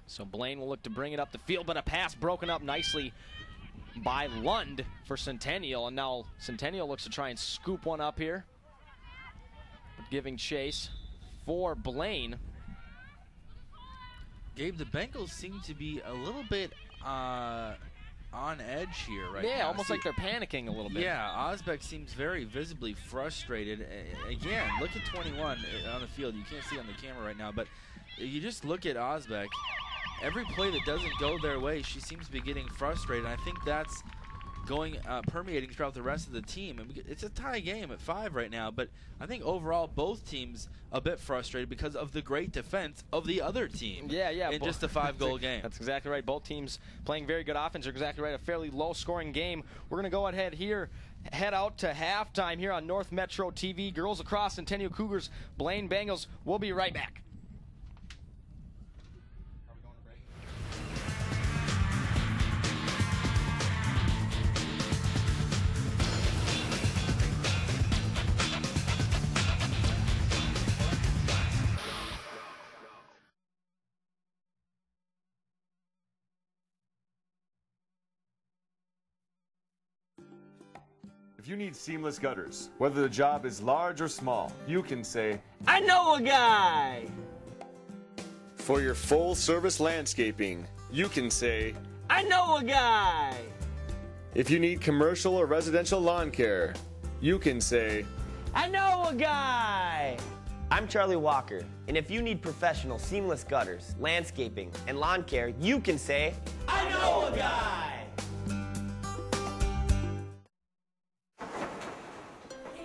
So Blaine will look to bring it up the field, but a pass broken up nicely by Lund for Centennial. And now Centennial looks to try and scoop one up here, giving chase for Blaine. Gabe, the Bengals seem to be a little bit on edge here right now. Yeah, almost like they're panicking a little bit. Yeah, Osbeck seems very visibly frustrated. Again, look at 21 on the field. You can't see on the camera right now, but you just look at Osbeck. Every play that doesn't go their way, she seems to be getting frustrated. I think that's going permeating throughout the rest of the team. And it's a tie game at 5 right now, but I think overall both teams a bit frustrated because of the great defense of the other team. Yeah, in just a 5-goal game. That's exactly right. Both teams playing very good offense. You're exactly right. A fairly low-scoring game. We're going to go ahead here, head out to halftime here on North Metro TV. Girls Lacrosse, Centennial Cougars, Blaine Bengals. We'll be right back. If you need seamless gutters, whether the job is large or small, you can say, I know a guy! For your full-service landscaping, you can say, I know a guy! If you need commercial or residential lawn care, you can say, I know a guy! I'm Charlie Walker, and if you need professional seamless gutters, landscaping, and lawn care, you can say, I know a guy!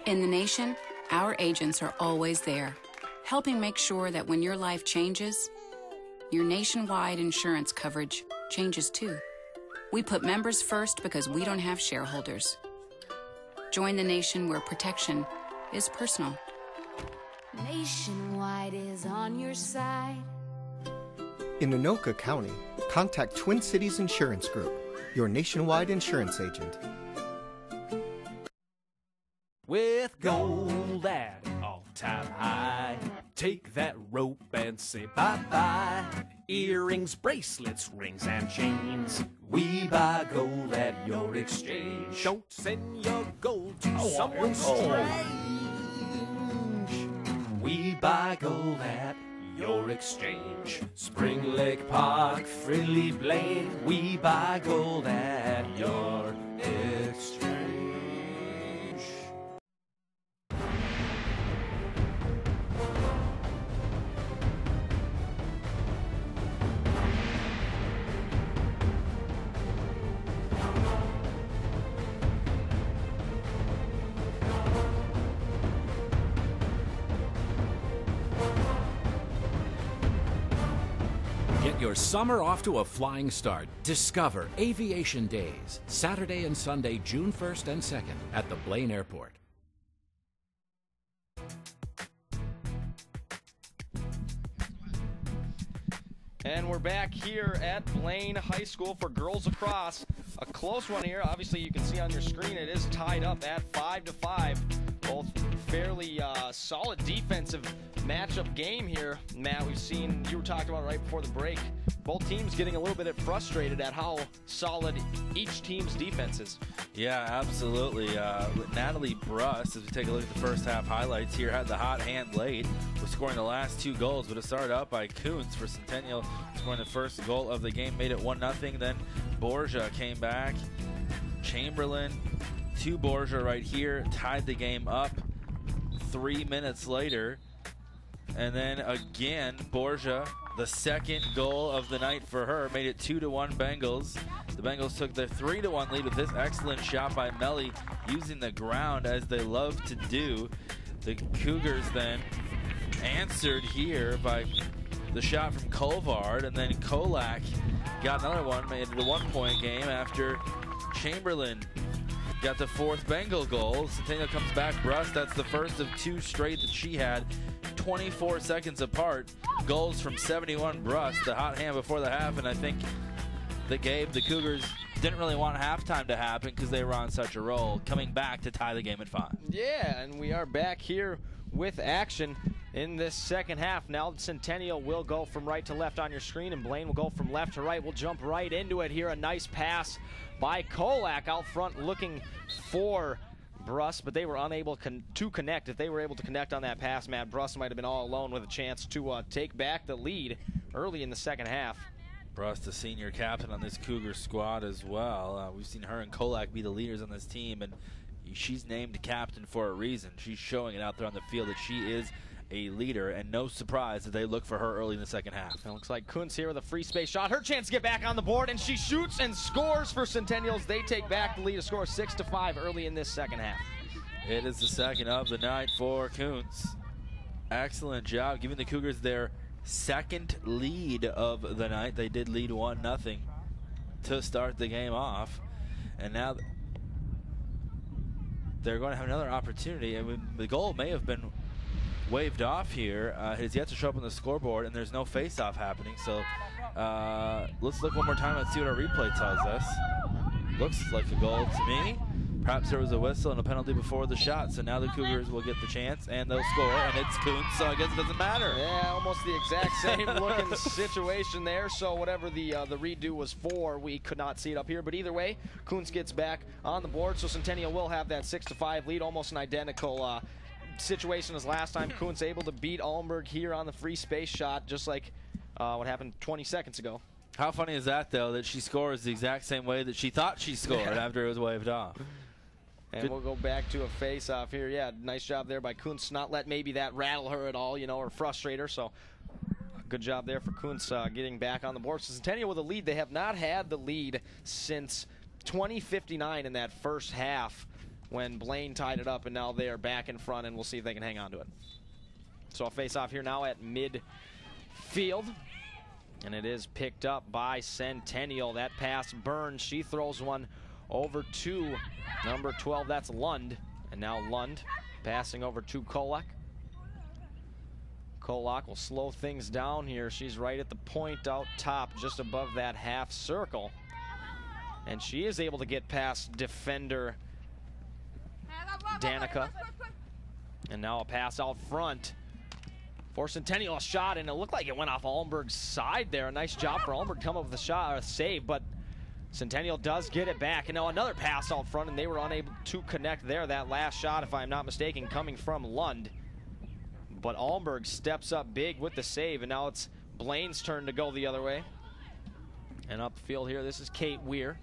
In the nation, our agents are always there, helping make sure that when your life changes, your nationwide insurance coverage changes too. We put members first because we don't have shareholders. Join the nation where protection is personal. Nationwide is on your side. In Anoka County, contact Twin Cities Insurance Group, your nationwide insurance agent. With gold at an all-time high, take that rope and say bye-bye. Earrings, bracelets, rings, and chains. We buy gold at your exchange. Don't send your gold to someone strange. We buy gold at your exchange. Spring Lake Park, Fridley, Blaine. We buy gold at your exchange. Get your summer off to a flying start. Discover Aviation Days, Saturday and Sunday, June 1st and 2nd at the Blaine Airport. And we're back here at Blaine High School for girls lacrosse. A close one here. Obviously, you can see on your screen it is tied up at 5-5. Both fairly solid defensive matchup game here. Matt, we've seen, you were talking about right before the break, both teams getting a little bit frustrated at how solid each team's defense is. Yeah, absolutely. Natalie Bruss, as we take a look at the first half highlights here, had the hot hand late with scoring the last 2 goals, but it started out by Kuntz for Centennial, scoring the first goal of the game, made it 1-0. Then Borgia came back. Chamberlain to Borgia right here, tied the game up 3 minutes later. And then again, Borgia, the second goal of the night for her, made it 2-1 Bengals. The Bengals took their 3-1 lead with this excellent shot by Melly, using the ground as they love to do. The Cougars then answered here by the shot from Colvard, and then Kolak got another one, made it a 1-point game after Chamberlain got the 4th Bengal goal. Centennial comes back. Bruss, that's the first of 2 straight that she had. 24 seconds apart. Goals from 71 Bruss, the hot hand before the half, and I think that gave the Cougars didn't really want halftime to happen because they were on such a roll, coming back to tie the game at 5. Yeah, and we are back here with action in this second half. Now Centennial will go from right to left on your screen, and Blaine will go from left to right. We'll jump right into it here. A nice pass by Kolak out front looking for Bruss, but they were unable to connect. If they were able to connect on that pass, Matt, Bruss might have been all alone with a chance to take back the lead early in the second half. Bruss, the senior captain on this Cougar squad as well. We've seen her and Kolak be the leaders on this team, and she's named captain for a reason. She's showing it out there on the field that she is a leader, and no surprise that they look for her early in the second half. It looks like Kuntz here with a free space shot. Her chance to get back on the board, and she shoots and scores for Centennials. They take back the lead to score 6-5 early in this second half. It is the second of the night for Kuntz. Excellent job giving the Cougars their second lead of the night. They did lead 1-0 to start the game off, and now they're going to have another opportunity. I mean, the goal may have been waved off here. It has yet to show up on the scoreboard, and there's no face-off happening. So let's look one more time and see what our replay tells us. Looks like a goal to me. Perhaps there was a whistle and a penalty before the shot, so now the Cougars will get the chance, and they'll score, and it's Kuntz, so I guess it doesn't matter. Yeah, almost the exact same looking situation there, so whatever the redo was for, we could not see it up here, but either way, Kuntz gets back on the board, so Centennial will have that 6-5 lead, almost an identical situation as last time. Kuntz able to beat Allenberg here on the free space shot, just like what happened 20 seconds ago. How funny is that, though, that she scores the exact same way that she thought she scored after it was waved off? And we'll go back to a face-off here. Yeah, nice job there by Kuntz. Not let maybe that rattle her at all, you know, or frustrate her. So good job there for Kuntz getting back on the board. So Centennial with a lead. They have not had the lead since 20:59 in that first half when Blaine tied it up, and now they are back in front, and we'll see if they can hang on to it. So a face-off here now at midfield. And it is picked up by Centennial. That pass burns. She throws one over to number 12, that's Lund. And now Lund passing over to Kolak. Kolak will slow things down here. She's right at the point out top, just above that half circle. And she is able to get past defender Danica. And now a pass out front for Centennial, a shot, and it looked like it went off Allenberg's side there. A nice job for Allenberg to come up with a shot, or a save, but Centennial does get it back, and now another pass out front, and they were unable to connect there. That last shot, if I'm not mistaken, coming from Lund. But Allenberg steps up big with the save, and now it's Blaine's turn to go the other way. And up the field here, this is Kate Weir.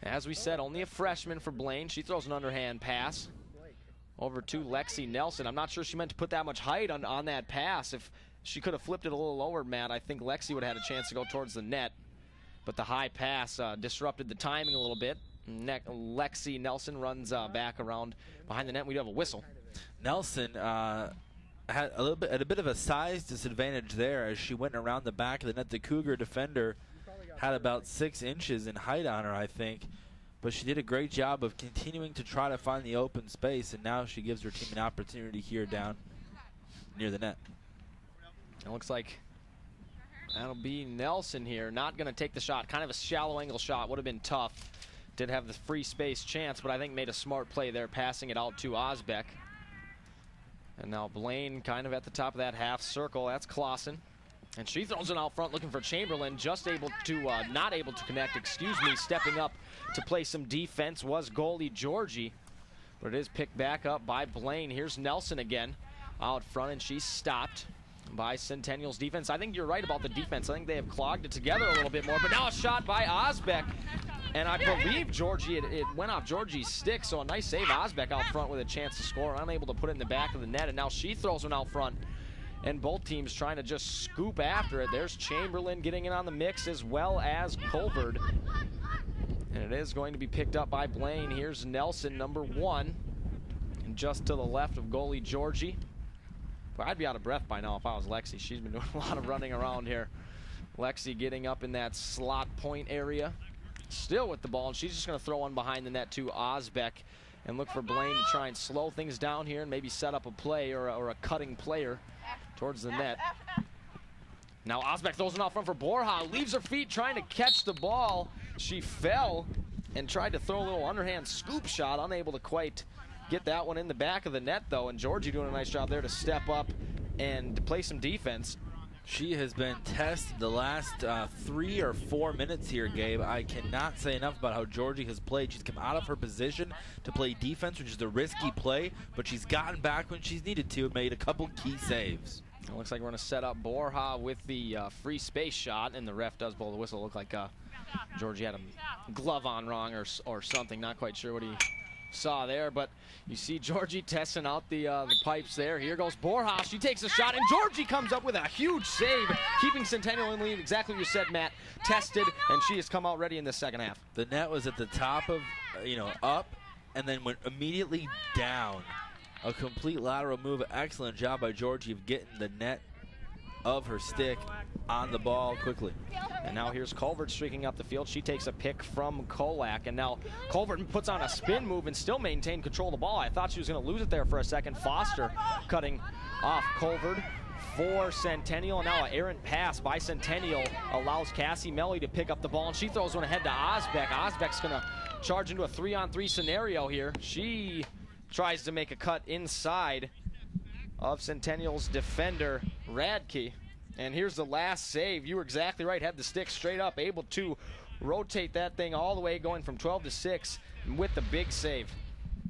As we said, only a freshman for Blaine. She throws an underhand pass over to Lexi Nelson. I'm not sure she meant to put that much height on that pass. If she could have flipped it a little lower, Matt, I think Lexi would have had a chance to go towards the net. But the high pass disrupted the timing a little bit. Lexi Nelson runs back around behind the net. We do have a whistle. Nelson had a bit of a size disadvantage there as she went around the back of the net. The Cougar defender had about 6 inches in height on her, I think. But she did a great job of continuing to try to find the open space, and now she gives her team an opportunity here down near the net. It looks like That'll be Nelson here. Not going to take the shot. Kind of a shallow angle shot. Would have been tough. Did have the free space chance, but I think made a smart play there, passing it out to Osbeck. And now Blaine kind of at the top of that half circle. That's Clausen. And she throws it out front looking for Chamberlain. Just able to, not able to connect, excuse me. Stepping up to play some defense was goalie Georgie. But it is picked back up by Blaine. Here's Nelson again out front, and she's stopped by Centennial's defense. I think you're right about the defense. I think they have clogged it together a little bit more. But now a shot by Osbeck. And I believe Georgie, it went off Georgie's stick, so a nice save. Osbeck out front with a chance to score, unable to put it in the back of the net, and now she throws one out front. And both teams trying to just scoop after it. There's Chamberlain getting in on the mix, as well as Colvard. And it is going to be picked up by Blaine. Here's Nelson, number 1. And just to the left of goalie Georgie. But I'd be out of breath by now if I was Lexi. She's been doing a lot of running around here. Lexi getting up in that slot point area. Still with the ball, and she's just going to throw one behind the net to Osbeck and look for Blaine to try and slow things down here and maybe set up a play or a cutting player towards the net. Now Osbeck throws it out front for Borja, leaves her feet trying to catch the ball. She fell and tried to throw a little underhand scoop shot, unable to quite get that one in the back of the net though, and Georgie doing a nice job there to step up and play some defense. She has been tested the last 3 or 4 minutes here, Gabe. I cannot say enough about how Georgie has played. She's come out of her position to play defense, which is a risky play, but she's gotten back when she's needed to and made a couple key saves. It looks like we're going to set up Borja with the free space shot, and the ref does blow the whistle. Look like Georgie had a glove on wrong or something. Not quite sure what he saw there, but you see Georgie testing out the pipes there. Here goes Borja. She takes a shot, and Georgie comes up with a huge save, keeping Centennial in lead. Exactly what you said, Matt. Tested, and she has come out ready in the second half. The net was at the top of, up, and then went immediately down. A complete lateral move. Excellent job by Georgie of getting the net of her stick on the ball quickly. And now here's Colvard streaking up the field. She takes a pick from Kolak, and now Colvard puts on a spin move and still maintain control of the ball. I thought she was going to lose it there for a second. Foster cutting off Colvard for Centennial. And now an errant pass by Centennial allows Cassie Melly to pick up the ball, and she throws one ahead to Osbeck. Osbeck's going to charge into a 3-on-3 scenario here. She tries to make a cut inside of Centennial's defender, Radke. And here's the last save. You were exactly right. Had the stick straight up, able to rotate that thing all the way, going from 12 to 6 with the big save.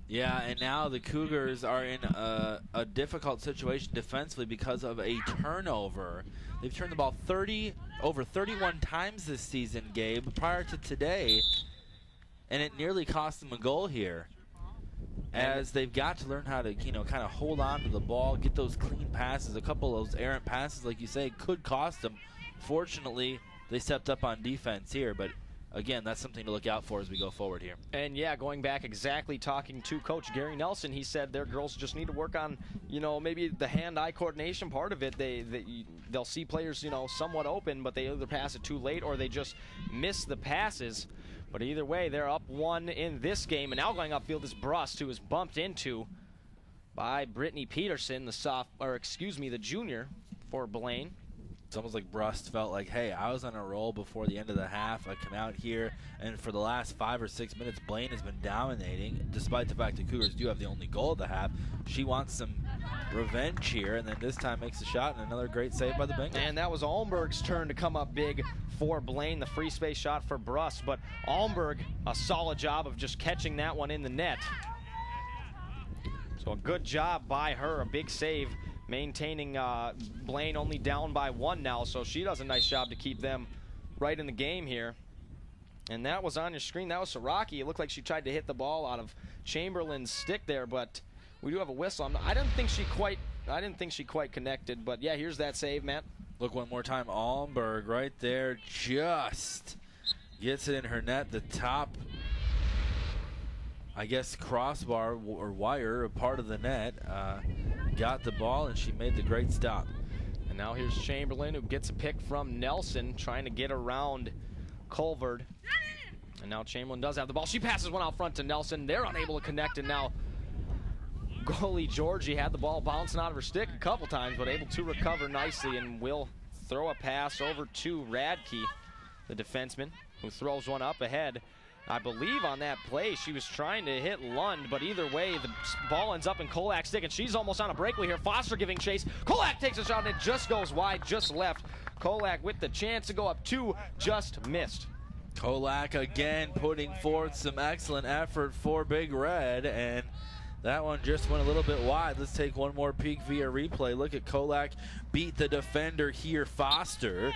Yeah, and now the Cougars are in a difficult situation defensively because of a turnover. They've turned the ball over 31 times this season, Gabe, prior to today, and it nearly cost them a goal here. As they've got to learn how to, kind of hold on to the ball, get those clean passes. A couple of those errant passes, like you say, could cost them. Fortunately, they stepped up on defense here, but again, that's something to look out for as we go forward here. And yeah, going back exactly talking to Coach Gary Nelson, he said their girls just need to work on, maybe the hand-eye coordination part of it. They'll see players, somewhat open, but they either pass it too late or they just miss the passes. But either way, they're up 1 in this game. And now going upfield is Brust, who was bumped into by Brittany Peterson, the junior for Blaine. It's almost like Brust felt like, hey, I was on a roll before the end of the half. I come out here, and for the last 5 or 6 minutes, Blaine has been dominating, despite the fact the Cougars do have the only goal of the half. She wants some revenge here, and then this time makes a shot, and another great save by the Bengals. And that was Almberg's turn to come up big for Blaine, the free space shot for Brust. But Almberg, a solid job of just catching that one in the net. So a good job by her, a big save, maintaining Blaine only down by 1 now, so she does a nice job to keep them right in the game here. And that was on your screen. That was Siraki. It looked like she tried to hit the ball out of Chamberlain's stick there, but we do have a whistle. I didn't think she quite connected, but yeah, here's that save, Matt. Look one more time. Almberg right there just gets it in her net. The top, I guess, crossbar or wire, a part of the net, got the ball, and she made the great stop. And now here's Chamberlain, who gets a pick from Nelson, trying to get around Colvard. And now Chamberlain does have the ball. She passes one out front to Nelson. They're unable to connect, and now goalie Georgie had the ball bouncing out of her stick a couple times, but able to recover nicely and will throw a pass over to Radke, the defenseman, who throws one up ahead. I believe on that play she was trying to hit Lund, but either way the ball ends up in Kolak's stick, and she's almost on a breakaway here. Foster giving chase. Kolak takes a shot and it just goes wide, just left. Kolak with the chance to go up 2, just missed. Kolak again putting forth some excellent effort for Big Red, and that one just went a little bit wide. Let's take one more peek via replay. Look at Kolak beat the defender here, Foster,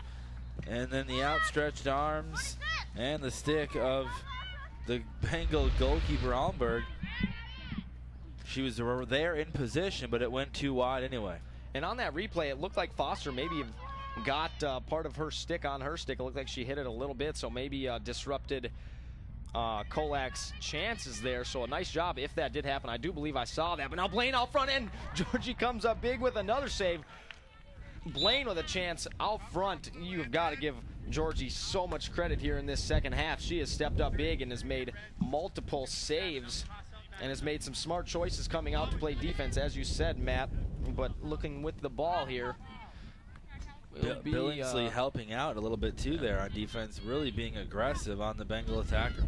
and then the outstretched arms and the stick of the Bengal goalkeeper, Almberg. She was there in position, but it went too wide anyway. And on that replay, it looked like Foster maybe got part of her stick on her stick. It looked like she hit it a little bit, so maybe disrupted Kolak's chances there. So a nice job if that did happen. I do believe I saw that. But now Blaine out front, and Georgie comes up big with another save. Blaine with a chance out front. You've got to give Georgie so much credit here in this second half. She has stepped up big and has made multiple saves and has made some smart choices coming out to play defense, as you said, Matt. But looking with the ball here, Billingsley helping out a little bit too there on defense, really being aggressive on the Bengal attacker.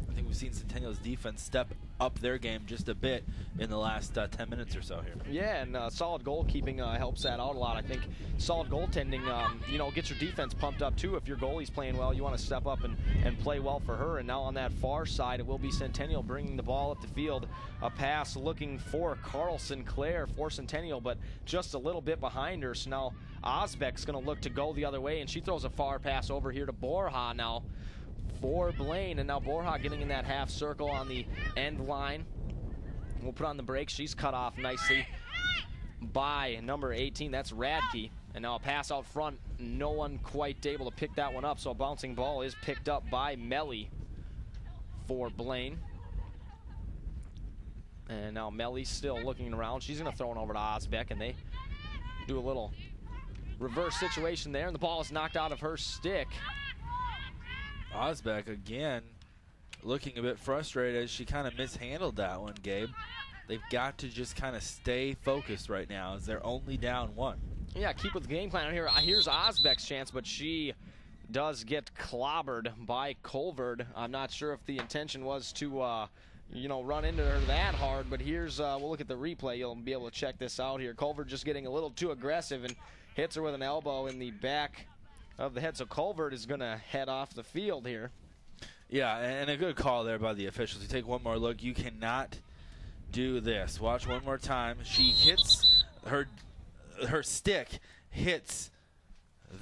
I think we've seen Centennial's defense step up their game just a bit in the last 10 minutes or so here. Yeah, and solid goalkeeping helps that out a lot. I think solid goaltending, you know, gets your defense pumped up too. If your goalie's playing well, you want to step up and play well for her. And now on that far side, it will be Centennial bringing the ball up the field. A pass looking for Carl Sinclair for Centennial, but just a little bit behind her. So now Osbeck's going to look to go the other way, and she throws a far pass over here to Borja now for Blaine. And now Borja getting in that half circle on the end line. We'll put on the brakes. She's cut off nicely by number 18. That's Radke. And now a pass out front. No one quite able to pick that one up. So a bouncing ball is picked up by Melly for Blaine. And now Melly's still looking around. She's going to throw it over to Osbeck, and they do a little reverse situation there, and the ball is knocked out of her stick. Osbeck again looking a bit frustrated as she kind of mishandled that one, Gabe. They've got to just kind of stay focused right now as they're only down 1. Yeah, keep with the game plan here. Here's Osbeck's chance, but she does get clobbered by Colvard. I'm not sure if the intention was to you know, run into her that hard, but here's we'll look at the replay. You'll be able to check this out here. Colvard just getting a little too aggressive and hits her with an elbow in the back of the head. So Colvard is going to head off the field here. Yeah, and a good call there by the officials. You take one more look. You cannot do this. Watch one more time. She hits her stick hits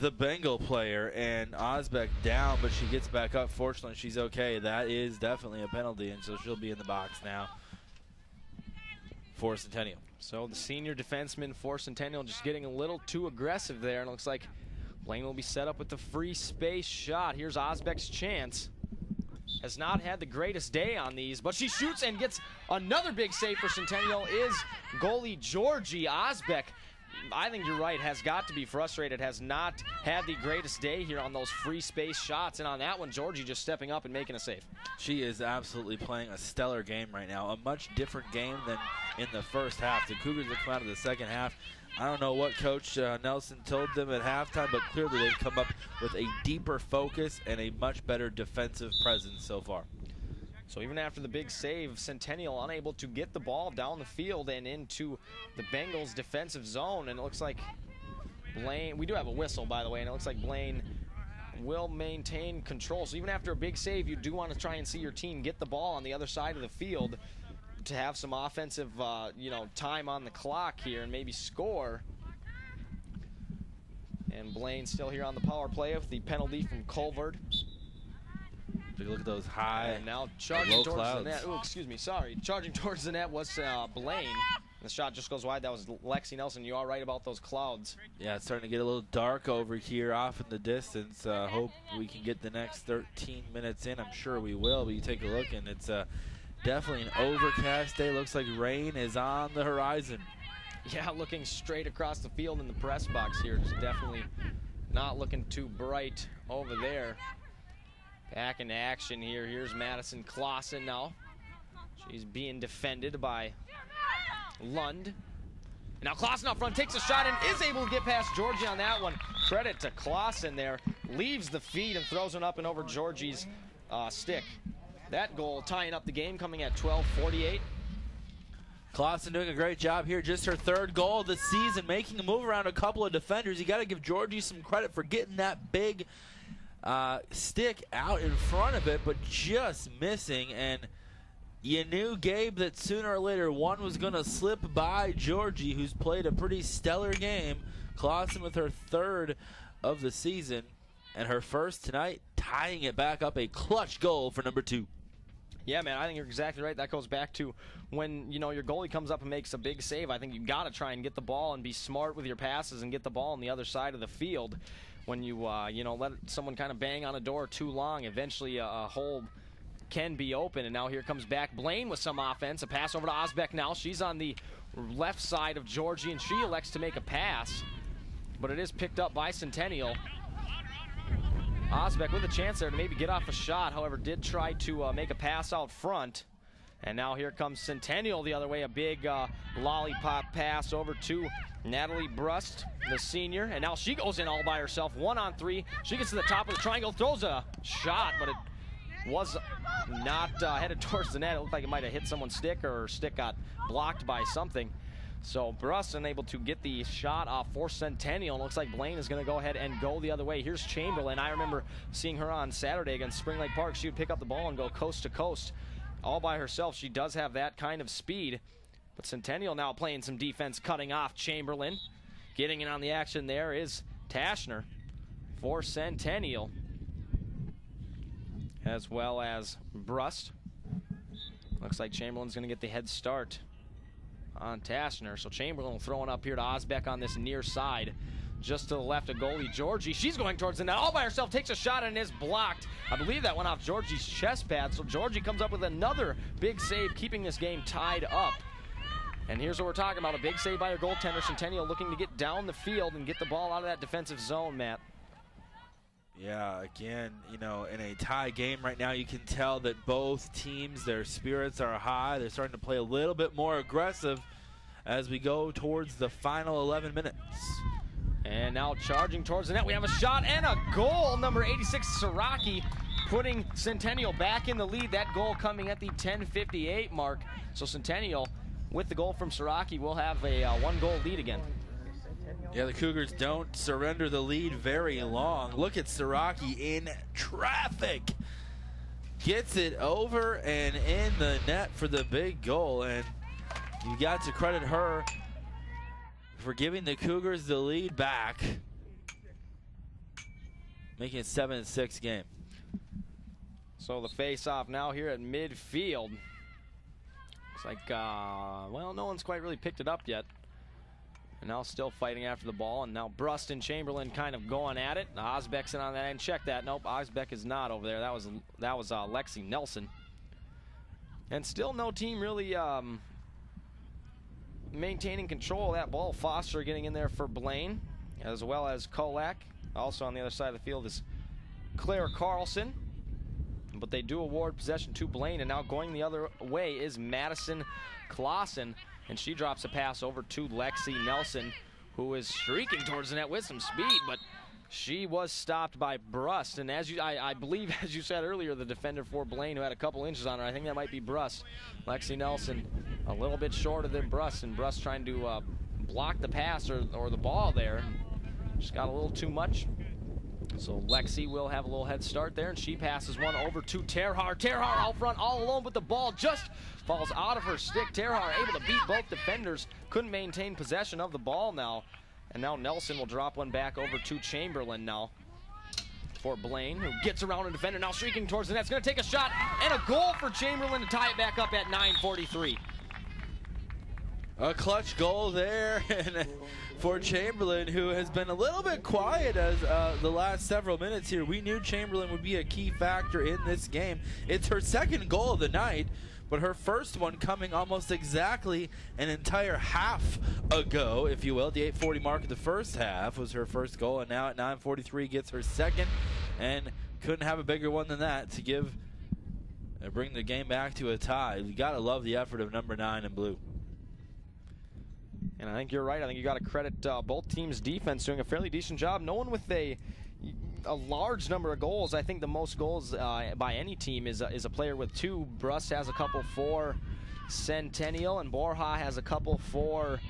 the Bengal player, and Osbeck down, but she gets back up. Fortunately, she's okay. That is definitely a penalty, and so she'll be in the box now for Centennial. So the senior defenseman for Centennial just getting a little too aggressive there, and it looks like Blaine will be set up with the free space shot. Here's Osbeck's chance. Has not had the greatest day on these, but she shoots and gets another big save for Centennial is goalie Georgie. Osbeck, I think you're right, has got to be frustrated, has not had the greatest day here on those free space shots, and on that one, Georgie just stepping up and making a save. She is absolutely playing a stellar game right now, a much different game than in the first half. The Cougars have come out of the second half. I don't know what Coach Nelson told them at halftime, but clearly they've come up with a deeper focus and a much better defensive presence so far. So even after the big save, Centennial unable to get the ball down the field and into the Bengals' defensive zone. And it looks like Blaine, we do have a whistle, by the way, and it looks like Blaine will maintain control. So even after a big save, you do want to try and see your team get the ball on the other side of the field to have some offensive, you know, time on the clock here and maybe score. And Blaine still here on the power play with the penalty from Colvard. Take a look at those high, and now charging low towards clouds. the net. Oh, excuse me, sorry. Charging towards the net was Blaine. The shot just goes wide. That was Lexi Nelson. You are right about those clouds. Yeah, it's starting to get a little dark over here off in the distance. Hope we can get the next 13 minutes in. I'm sure we will, but you take a look, and it's definitely an overcast day. Looks like rain is on the horizon. Yeah, looking straight across the field in the press box here. Just definitely not looking too bright over there. Back into action here. Here's Madison Clausen now. She's being defended by Lund. Now Clausen out front takes a shot and is able to get past Georgie on that one. Credit to Clausen there. Leaves the feed and throws one up and over Georgie's stick. That goal tying up the game, coming at 12:48. Clausen doing a great job here. Just her third goal of the season, making a move around a couple of defenders. You got to give Georgie some credit for getting that big stick out in front of it, but just missing. And you knew, Gabe, that sooner or later one was going to slip by Georgie, who's played a pretty stellar game. Clausen with her third of the season, and her first tonight, tying it back up, a clutch goal for number 2. Yeah, man, I think you're exactly right. That goes back to when, you know, your goalie comes up and makes a big save. I think you got to try and get the ball and be smart with your passes and get the ball on the other side of the field. When you, you know, let someone kind of bang on a door too long, eventually a hole can be open. And now here comes back Blaine with some offense. A pass over to Osbeck now. She's on the left side of Georgie, and she elects to make a pass. But it is picked up by Centennial. Osbeck with a chance there to maybe get off a shot, however, did try to make a pass out front. And now here comes Centennial the other way, a big lollipop pass over to Natalie Brust, the senior. And now she goes in all by herself, 1-on-3. She gets to the top of the triangle, throws a shot, but it was not headed towards the net. It looked like it might have hit someone's stick, or her stick got blocked by something. So Brust unable to get the shot off for Centennial. It looks like Blaine is going to go ahead and go the other way. Here's Chamberlain. I remember seeing her on Saturday against Spring Lake Park. She would pick up the ball and go coast to coast all by herself. She does have that kind of speed. But Centennial now playing some defense, cutting off Chamberlain. Getting in on the action there is Tashner for Centennial, as well as Brust. Looks like Chamberlain's going to get the head start on Tashner. So Chamberlain throwing up here to Osbeck on this near side. Just to the left of goalie Georgie. She's going towards the net all by herself, takes a shot and is blocked. I believe that went off Georgie's chest pad. So Georgie comes up with another big save, keeping this game tied up. And here's what we're talking about, a big save by her goaltender. Centennial looking to get down the field and get the ball out of that defensive zone, Matt. Yeah, again, you know, in a tie game right now, you can tell that both teams, their spirits are high. They're starting to play a little bit more aggressive as we go towards the final 11 minutes. And now charging towards the net, we have a shot and a goal. Number 86, Siraki, putting Centennial back in the lead. That goal coming at the 10:58 mark. So Centennial, with the goal from Siraki, will have a one-goal lead again. Yeah, the Cougars don't surrender the lead very long. Look at Siraki in traffic. Gets it over and in the net for the big goal. And you got to credit her for giving the Cougars the lead back, making it 7-6 game. So the face-off now here at midfield. Looks like, well, no one's quite really picked it up yet. And now still fighting after the ball, and now Brust and Chamberlain kind of going at it. Osbeck's in on that end. Check that. Nope, Osbeck is not over there. That was Lexi Nelson. And still no team really maintaining control of that ball. Foster getting in there for Blaine, as well as Kolak. Also on the other side of the field is Claire Carlson. But they do award possession to Blaine, and now going the other way is Madison Clausen. And she drops a pass over to Lexi Nelson, who is streaking towards the net with some speed, but she was stopped by Brust. And as I believe, as you said earlier, the defender for Blaine, who had a couple inches on her, I think that might be Brust. Lexi Nelson a little bit shorter than Brust, and Brust trying to block the pass or the ball there. Just got a little too much. So Lexi will have a little head start there, and she passes one over to Terhar. Terhar out front all alone, but the ball just falls out of her stick. Terhar able to beat both defenders, couldn't maintain possession of the ball now. And now Nelson will drop one back over to Chamberlain now for Blaine, who gets around a defender, now streaking towards the net. It's going to take a shot and a goal for Chamberlain to tie it back up at 9:43. A clutch goal there for Chamberlain, who has been a little bit quiet as the last several minutes here. We knew Chamberlain would be a key factor in this game. It's her second goal of the night, but her first one coming almost exactly an entire half ago, if you will. The 8:40 mark of the first half was her first goal, and now at 9:43 gets her second, and couldn't have a bigger one than that to bring the game back to a tie. You got to love the effort of number 9 in blue. And I think you're right. I think you got to credit both teams' defense doing a fairly decent job. No one with a large number of goals. I think the most goals by any team is a player with 2. Brust has a couple for Centennial, and Borja has a couple for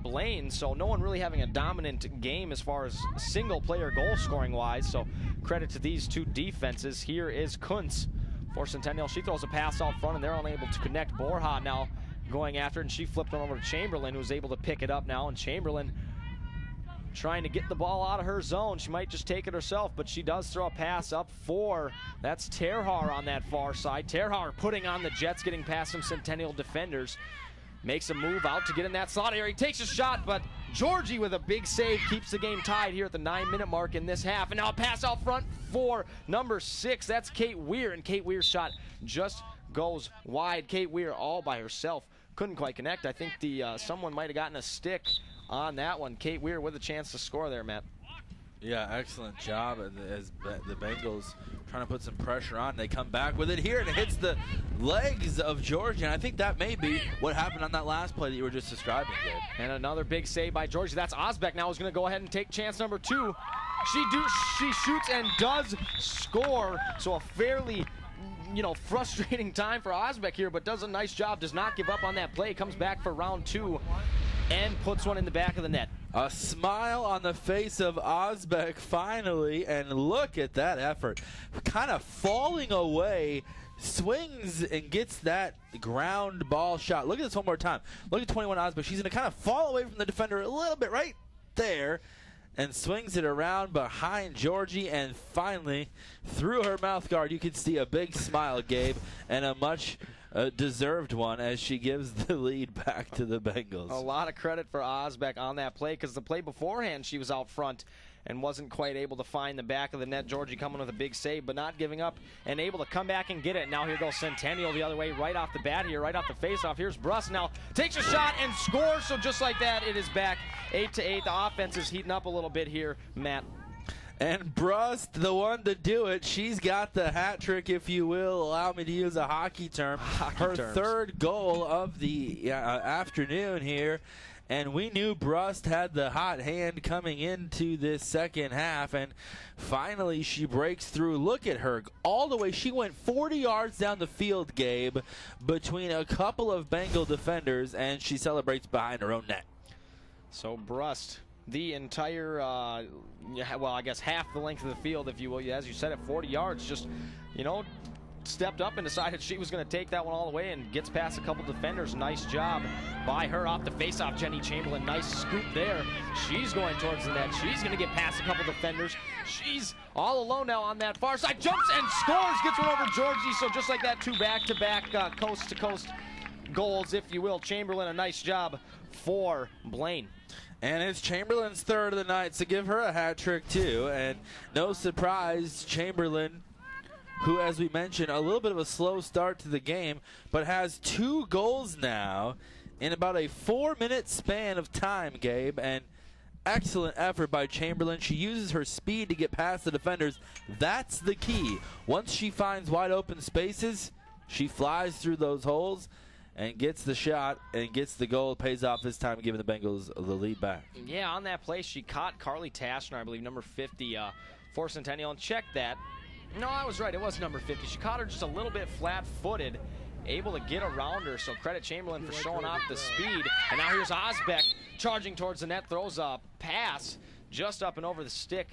Blaine. So no one really having a dominant game as far as single-player goal scoring wise. So credit to these 2 defenses. Here is Kuntz for Centennial. She throws a pass out front, and they're unable to connect. Borja now going after it, and she flipped one over to Chamberlain, who's able to pick it up now, and Chamberlain trying to get the ball out of her zone. She might just take it herself, but she does throw a pass up for, that's Terhar on that far side. Terhar putting on the Jets, getting past some Centennial defenders. Makes a move out to get in that slot area. He takes a shot, but Georgie with a big save keeps the game tied here at the 9-minute mark in this half. And now a pass out front for number 6. That's Kate Weir, and Kate Weir's shot just goes wide. Kate Weir all by herself. Couldn't quite connect. I think someone might have gotten a stick on that one. Kate Weir with a chance to score there, Matt. Yeah, excellent job as the Bengals trying to put some pressure on. They come back with it here, and it hits the legs of Georgia. And I think that may be what happened on that last play that you were just describing, Gabe. And another big save by Georgia. That's Osbeck now is going to go ahead and take chance number 2. She shoots and does score. So a fairly frustrating time for Osbeck here, but does a nice job, does not give up on that play, comes back for round 2 and puts one in the back of the net. A smile on the face of Osbeck finally, and look at that effort. Kind of falling away, swings and gets that ground ball shot. Look at this one more time. Look at 21 Osbeck. She's going to kind of fall away from the defender a little bit right there, and swings it around behind Georgie, and finally, through her mouth guard, you can see a big smile, Gabe, and a much deserved one as she gives the lead back to the Bengals. A lot of credit for Osbeck on that play, because the play beforehand she was out front and wasn't quite able to find the back of the net. Georgie coming with a big save, but not giving up and able to come back and get it. Now here goes Centennial the other way right off the bat here, right off the faceoff. Here's Brust now, takes a shot and scores. So just like that, it is back 8-8. The offense is heating up a little bit here, Matt. And Brust, the one to do it. She's got the hat trick, if you will. Allow me to use a hockey term. Her third goal of the afternoon here. And we knew Brust had the hot hand coming into this second half. And finally, she breaks through. Look at her. All the way. She went 40 yards down the field, Gabe, between a couple of Bengal defenders. And she celebrates behind her own net. So Brust, the entire, well, I guess half the length of the field, if you will, as you said, at 40 yards, just, stepped up and decided she was going to take that one all the way and gets past a couple defenders. Nice job by her off the faceoff. Jenny Chamberlain, nice scoop there. She's going towards the net. She's going to get past a couple defenders. She's all alone now on that far side. Jumps and scores. Gets one over Georgie. So just like that, 2 back-to-back coast-to-coast goals, if you will. Chamberlain, a nice job for Blaine. And it's Chamberlain's third of the night, so give her a hat trick too. And no surprise, Chamberlain, who, as we mentioned, a little bit of a slow start to the game, but has 2 goals now in about a 4-minute span of time, Gabe. And excellent effort by Chamberlain. She uses her speed to get past the defenders. That's the key. Once she finds wide open spaces, she flies through those holes and gets the shot and gets the goal. Pays off this time, giving the Bengals the lead back. Yeah, on that play, she caught Carly Taschner, I believe, number 50 for Centennial, and check that. No, I was right. It was number 50. She caught her just a little bit flat-footed, able to get around her. So credit Chamberlain for showing off the speed. And now here's Osbeck charging towards the net, throws a pass just up and over the stick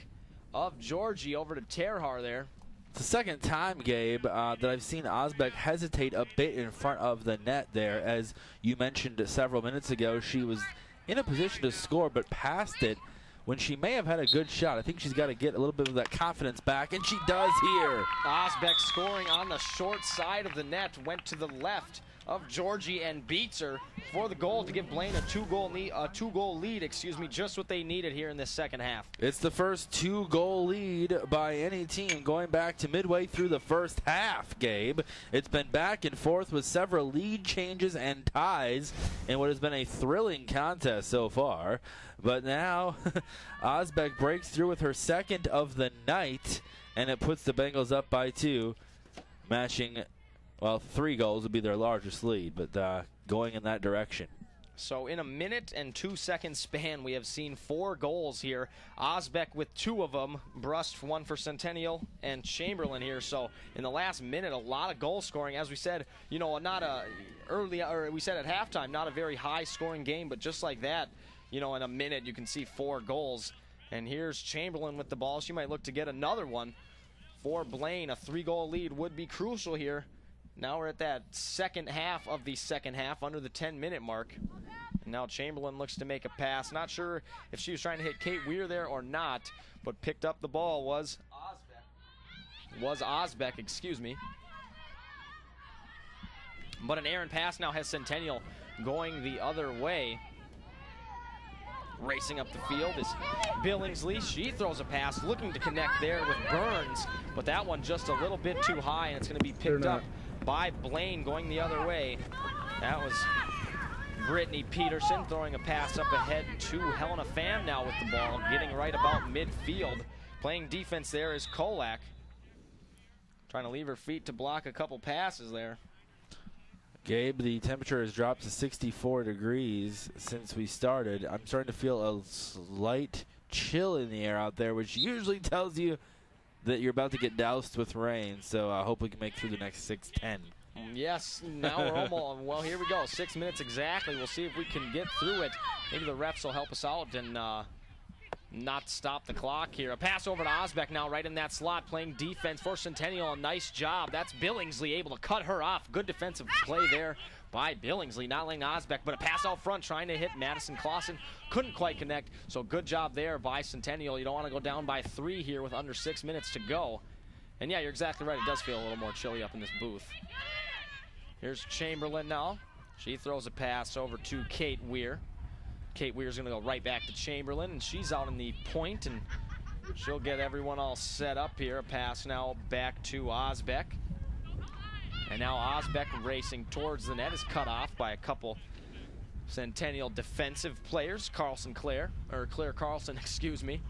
of Georgie over to Terhar there. It's the second time, Gabe, that I've seen Osbeck hesitate a bit in front of the net there. As you mentioned several minutes ago, she was in a position to score but passed it when she may have had a good shot. I think she's got to get a little bit of that confidence back, and she does here. Osbeck scoring on the short side of the net, went to the left of Georgie and beats her for the goal to give Blaine a two-goal lead, just what they needed here in this second half. It's the first 2-goal lead by any team going back to midway through the first half, Gabe. It's been back and forth with several lead changes and ties in what has been a thrilling contest so far. But now Osbeck breaks through with her second of the night, and it puts the Bengals up by 2, matching, well, 3 goals would be their largest lead, but going in that direction. So in a minute and 2 second span, we have seen 4 goals here. Osbeck with 2 of them, Brust 1 for Centennial, and Chamberlain here. So in the last minute, a lot of goal scoring. As we said, you know, not a early, or we said at halftime, not a very high scoring game, but just like that, you know, in a minute you can see 4 goals. And here's Chamberlain with the ball. She might look to get another one for Blaine. A 3-goal lead would be crucial here. Now we're at that second half of the second half, under the 10-minute mark. And now Chamberlain looks to make a pass. Not sure if she was trying to hit Kate Weir there or not, but picked up the ball was Osbeck, excuse me. But an errant pass now has Centennial going the other way. Racing up the field is Billingsley. She throws a pass, looking to connect there with Burns, but that one just a little bit too high, and it's going to be picked up by Blaine going the other way. That was Brittany Peterson throwing a pass up ahead to Helena Pham now with the ball, getting right about midfield. Playing defense there is Kolak. Trying to leave her feet to block a couple passes there. Gabe, the temperature has dropped to 64 degrees since we started. I'm starting to feel a slight chill in the air out there, which usually tells you that you're about to get doused with rain. So I hope we can make it through the next 6-10. Yes, now we're almost, well, here we go. 6 minutes exactly. We'll see if we can get through it. Maybe the refs will help us out and not stop the clock here. A pass over to Osbeck now, right in that slot, playing defense for Centennial. A nice job. That's Billingsley able to cut her off. Good defensive play there by Billingsley, not letting Osbeck, but a pass out front trying to hit Madison Clausen. Couldn't quite connect, so good job there by Centennial. You don't want to go down by 3 here with under 6 minutes to go. And yeah, you're exactly right. It does feel a little more chilly up in this booth. Here's Chamberlain now. She throws a pass over to Kate Weir. Kate Weir's going to go right back to Chamberlain, and she's out in the point, and she'll get everyone all set up here. A pass now back to Osbeck. And now Osbeck racing towards the net is cut off by a couple Centennial defensive players. Claire Carlson, excuse me,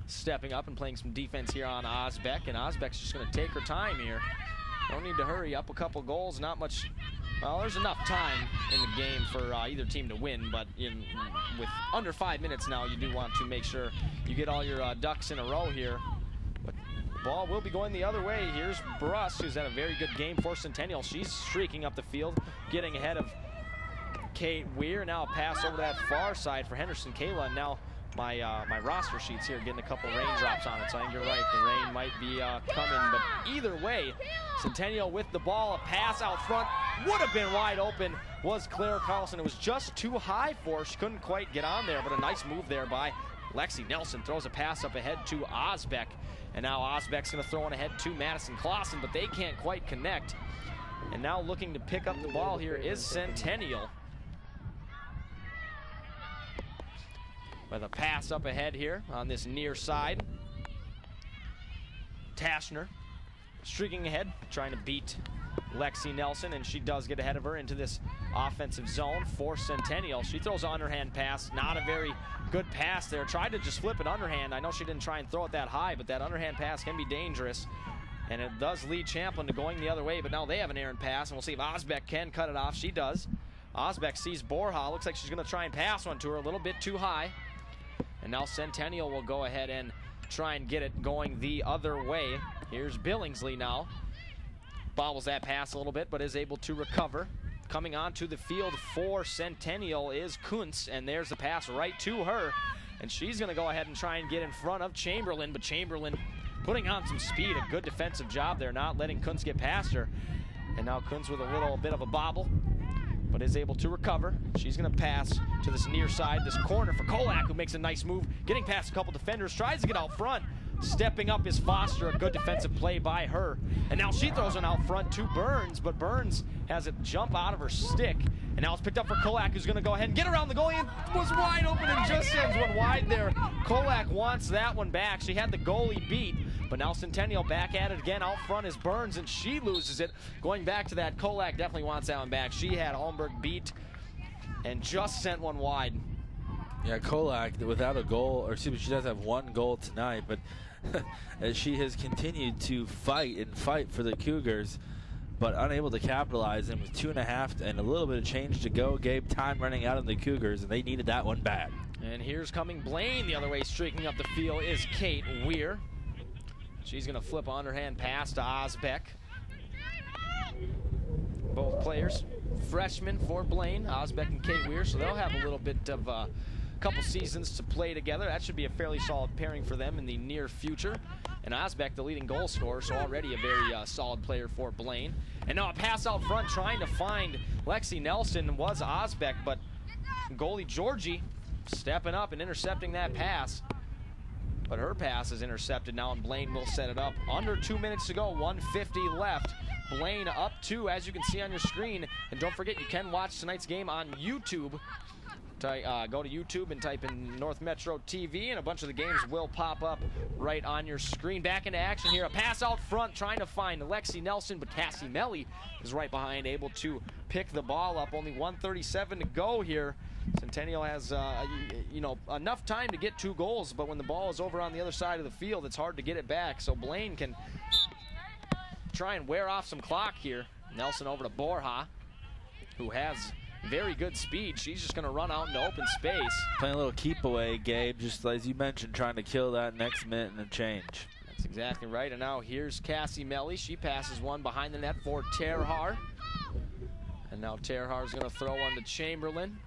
stepping up and playing some defense here on Osbeck, and Osbeck's just going to take her time here. Don't need to hurry up. A couple goals, not much. Well, there's enough time in the game for either team to win, but with under 5 minutes now, you do want to make sure you get all your ducks in a row here. But the ball will be going the other way. Here's Bruss, who's had a very good game for Centennial. She's streaking up the field, getting ahead of Kate Weir. Now a pass over that far side for Henderson Kayla. And now my roster sheets here getting a couple raindrops on it, so I think you're right. The rain might be coming, but either way, Centennial with the ball. A pass out front would have been wide open was Claire Carlson. It was just too high for her. She couldn't quite get on there, but a nice move there by Lexi Nelson. Throws a pass up ahead to Osbeck, and now Osbeck's going to throw it ahead to Madison Clausen, but they can't quite connect. And now looking to pick up the ball here is Centennial. With a pass up ahead here on this near side. Tashner streaking ahead, trying to beat Lexi Nelson, and she does get ahead of her into this offensive zone for Centennial. She throws an underhand pass, not a very good pass there. Tried to just flip it underhand. I know she didn't try and throw it that high, but that underhand pass can be dangerous. And it does lead Champlin to going the other way, but now they have an errant pass, and we'll see if Osbeck can cut it off. She does. Osbeck sees Borja. Looks like she's going to try and pass one to her, a little bit too high. And now Centennial will go ahead and try and get it going the other way. Here's Billingsley now. Bobbles that pass a little bit, but is able to recover. Coming onto the field for Centennial is Kuntz, and there's the pass right to her. And she's going to go ahead and try and get in front of Chamberlain, but Chamberlain putting on some speed. A good defensive job there, not letting Kuntz get past her. And now Kuntz with a little bit of a bobble, but is able to recover. She's going to pass to this near side, this corner for Kolak, who makes a nice move, getting past a couple defenders, tries to get out front. Stepping up is Foster, a good defensive play by her. And now she throws one out front to Burns, but Burns has it jump out of her stick. And now it's picked up for Kolak, who's going to go ahead and get around the goalie, and was wide open and just sends one wide there. Kolak wants that one back. She had the goalie beat, but now Centennial back at it again. Out front is Burns, and she loses it. Going back to that, Kolak definitely wants that one back. She had Holmberg beat and just sent one wide. Yeah, Kolak without a goal, or excuse me, she does have one goal tonight, but as she has continued to fight for the Cougars, but unable to capitalize. And with 2.5 and a little bit of change to go, Gabe, time running out on the Cougars, and they needed that one bad. And here's coming Blaine the other way, streaking up the field is Kate Weir. She's going to flip an underhand pass to Osbeck. Both players, freshmen for Blaine, Osbeck and Kate Weir, so they'll have a little bit of a couple seasons to play together. That should be a fairly solid pairing for them in the near future. And Osbeck, the leading goal scorer, so already a very solid player for Blaine. And now a pass out front trying to find Lexi Nelson was Osbeck, but goalie Georgie stepping up and intercepting that pass. But her pass is intercepted now, and Blaine will set it up. Under 2 minutes to go, 1:50 left. Blaine up 2, as you can see on your screen. And don't forget, you can watch tonight's game on YouTube. Go to YouTube and type in North Metro TV, and a bunch of the games will pop up right on your screen. Back into action here. A pass out front, trying to find Lexi Nelson, but Cassie Melly is right behind, able to pick the ball up. Only 1:37 to go here. Centennial has, enough time to get 2 goals, but when the ball is over on the other side of the field, it's hard to get it back. So Blaine can try and wear off some clock here. Nelson over to Borja, who has very good speed. She's just going to run out into open space. Playing a little keep away, Gabe, just as you mentioned, trying to kill that next minute and a change. That's exactly right. And now here's Cassie Melly. She passes one behind the net for Terhar. And now Terhar's going to throw one to Chamberlain.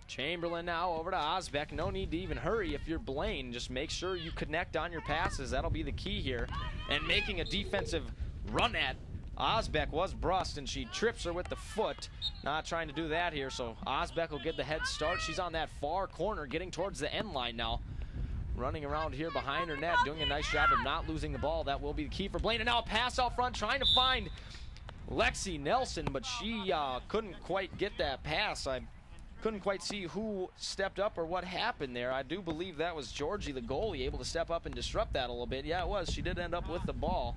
Chamberlain now over to Osbeck. No need to even hurry if you're Blaine. Just make sure you connect on your passes. That'll be the key here. And making a defensive run at Osbeck was Brust, and she trips her with the foot. Not trying to do that here, so Osbeck will get the head start. She's on that far corner, getting towards the end line now. Running around here behind her net, doing a nice job of not losing the ball. That will be the key for Blaine. And now a pass out front, trying to find Lexi Nelson, but she couldn't quite get that pass. I couldn't quite see who stepped up or what happened there. I do believe that was Georgie, the goalie, able to step up and disrupt that a little bit. Yeah, it was. She did end up with the ball.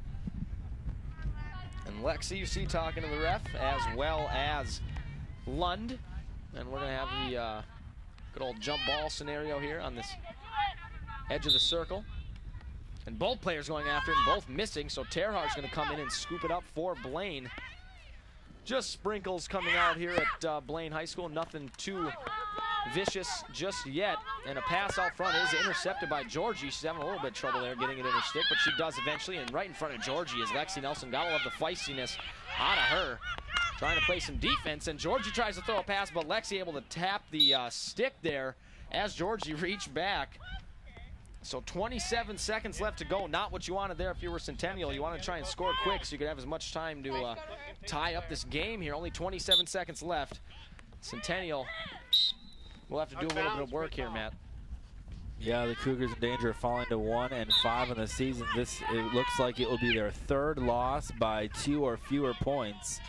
And Lexi, you see, talking to the ref, as well as Lund. And we're going to have the good old jump ball scenario here on this edge of the circle. And both players going after it and both missing, so Terhar's going to come in and scoop it up for Blaine. Just sprinkles coming out here at Blaine High School. Nothing too vicious just yet. And a pass out front is intercepted by Georgie. She's having a little bit of trouble there getting it in her stick, but she does eventually. And right in front of Georgie is Lexi Nelson. Gotta love the feistiness out of her. Trying to play some defense, and Georgie tries to throw a pass, but Lexi able to tap the stick there as Georgie reached back. So 27 seconds left to go. Not what you wanted there if you were Centennial. You want to try and score quick so you could have as much time to tie up this game here. Only 27 seconds left. Centennial will have to do a little bit of work here, Matt. Yeah, the Cougars in danger of falling to 1-5 in the season. It looks like it will be their 3rd loss by 2 or fewer points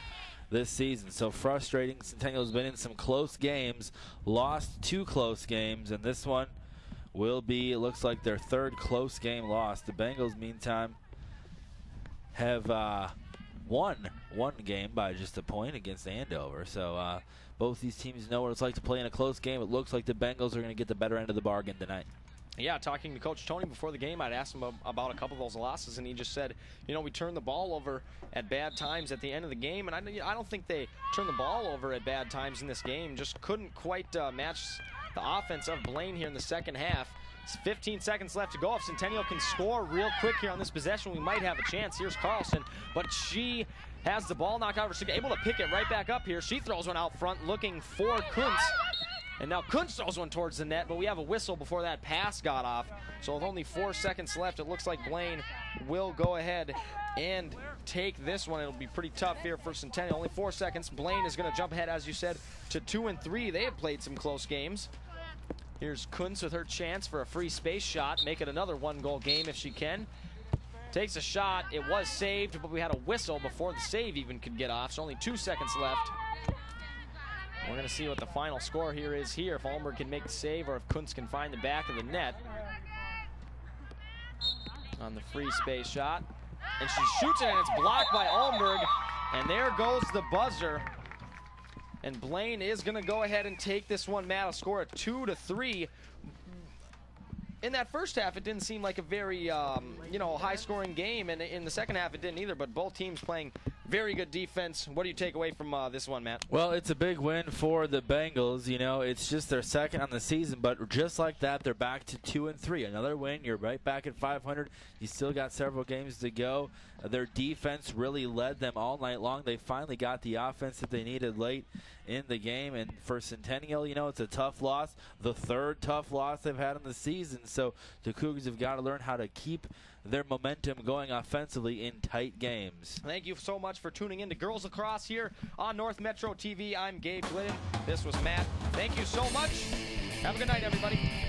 this season. So frustrating. Centennial's been in some close games, lost 2 close games, and this one will be, it looks like, their 3rd close game loss. The Bengals, meantime, have won one game by just a point against Andover. So both these teams know what it's like to play in a close game. It looks like the Bengals are going to get the better end of the bargain tonight. Yeah, talking to Coach Tony before the game, I'd asked him about a couple of those losses, and he just said, we turned the ball over at bad times at the end of the game, and I don't think they turned the ball over at bad times in this game. Just couldn't quite match the offense of Blaine here in the second half. It's 15 seconds left to go. If Centennial can score real quick here on this possession, we might have a chance. Here's Carlson, but she has the ball knocked out of her stick, able to pick it right back up here. She throws one out front looking for Kuntz. And now Kuntz throws one towards the net, but we have a whistle before that pass got off. So with only 4 seconds left, it looks like Blaine will go ahead and take this one. It'll be pretty tough here for Centennial. Only 4 seconds. Blaine is going to jump ahead, as you said, to 2-3. They have played some close games. Here's Kuntz with her chance for a free space shot. Make it another 1-goal game if she can. Takes a shot. It was saved, but we had a whistle before the save even could get off. So only 2 seconds left. We're going to see what the final score here is here. If Almberg can make the save or if Kuntz can find the back of the net on the free space shot. And she shoots it, and it's blocked by Almberg. And there goes the buzzer. And Blaine is going to go ahead and take this one, Matt. A score of 2-3. In that first half, it didn't seem like a very, high-scoring game, and in the second half, it didn't either. But both teams playing very good defense. What do you take away from this one, Matt? Well, it's a big win for the Bengals. You know, it's just their second on the season, but just like that, they're back to 2-3. Another win, you're right back at 500. You still got several games to go. Their defense really led them all night long. They finally got the offense that they needed late in the game. And for Centennial, you know, it's a tough loss, the third tough loss they've had in the season. So the Cougars have got to learn how to keep their momentum going offensively in tight games. Thank you so much for tuning in to Girls Lacrosse here on North Metro TV. I'm Gabe Glidden. This was Matt. Thank you so much. Have a good night, everybody.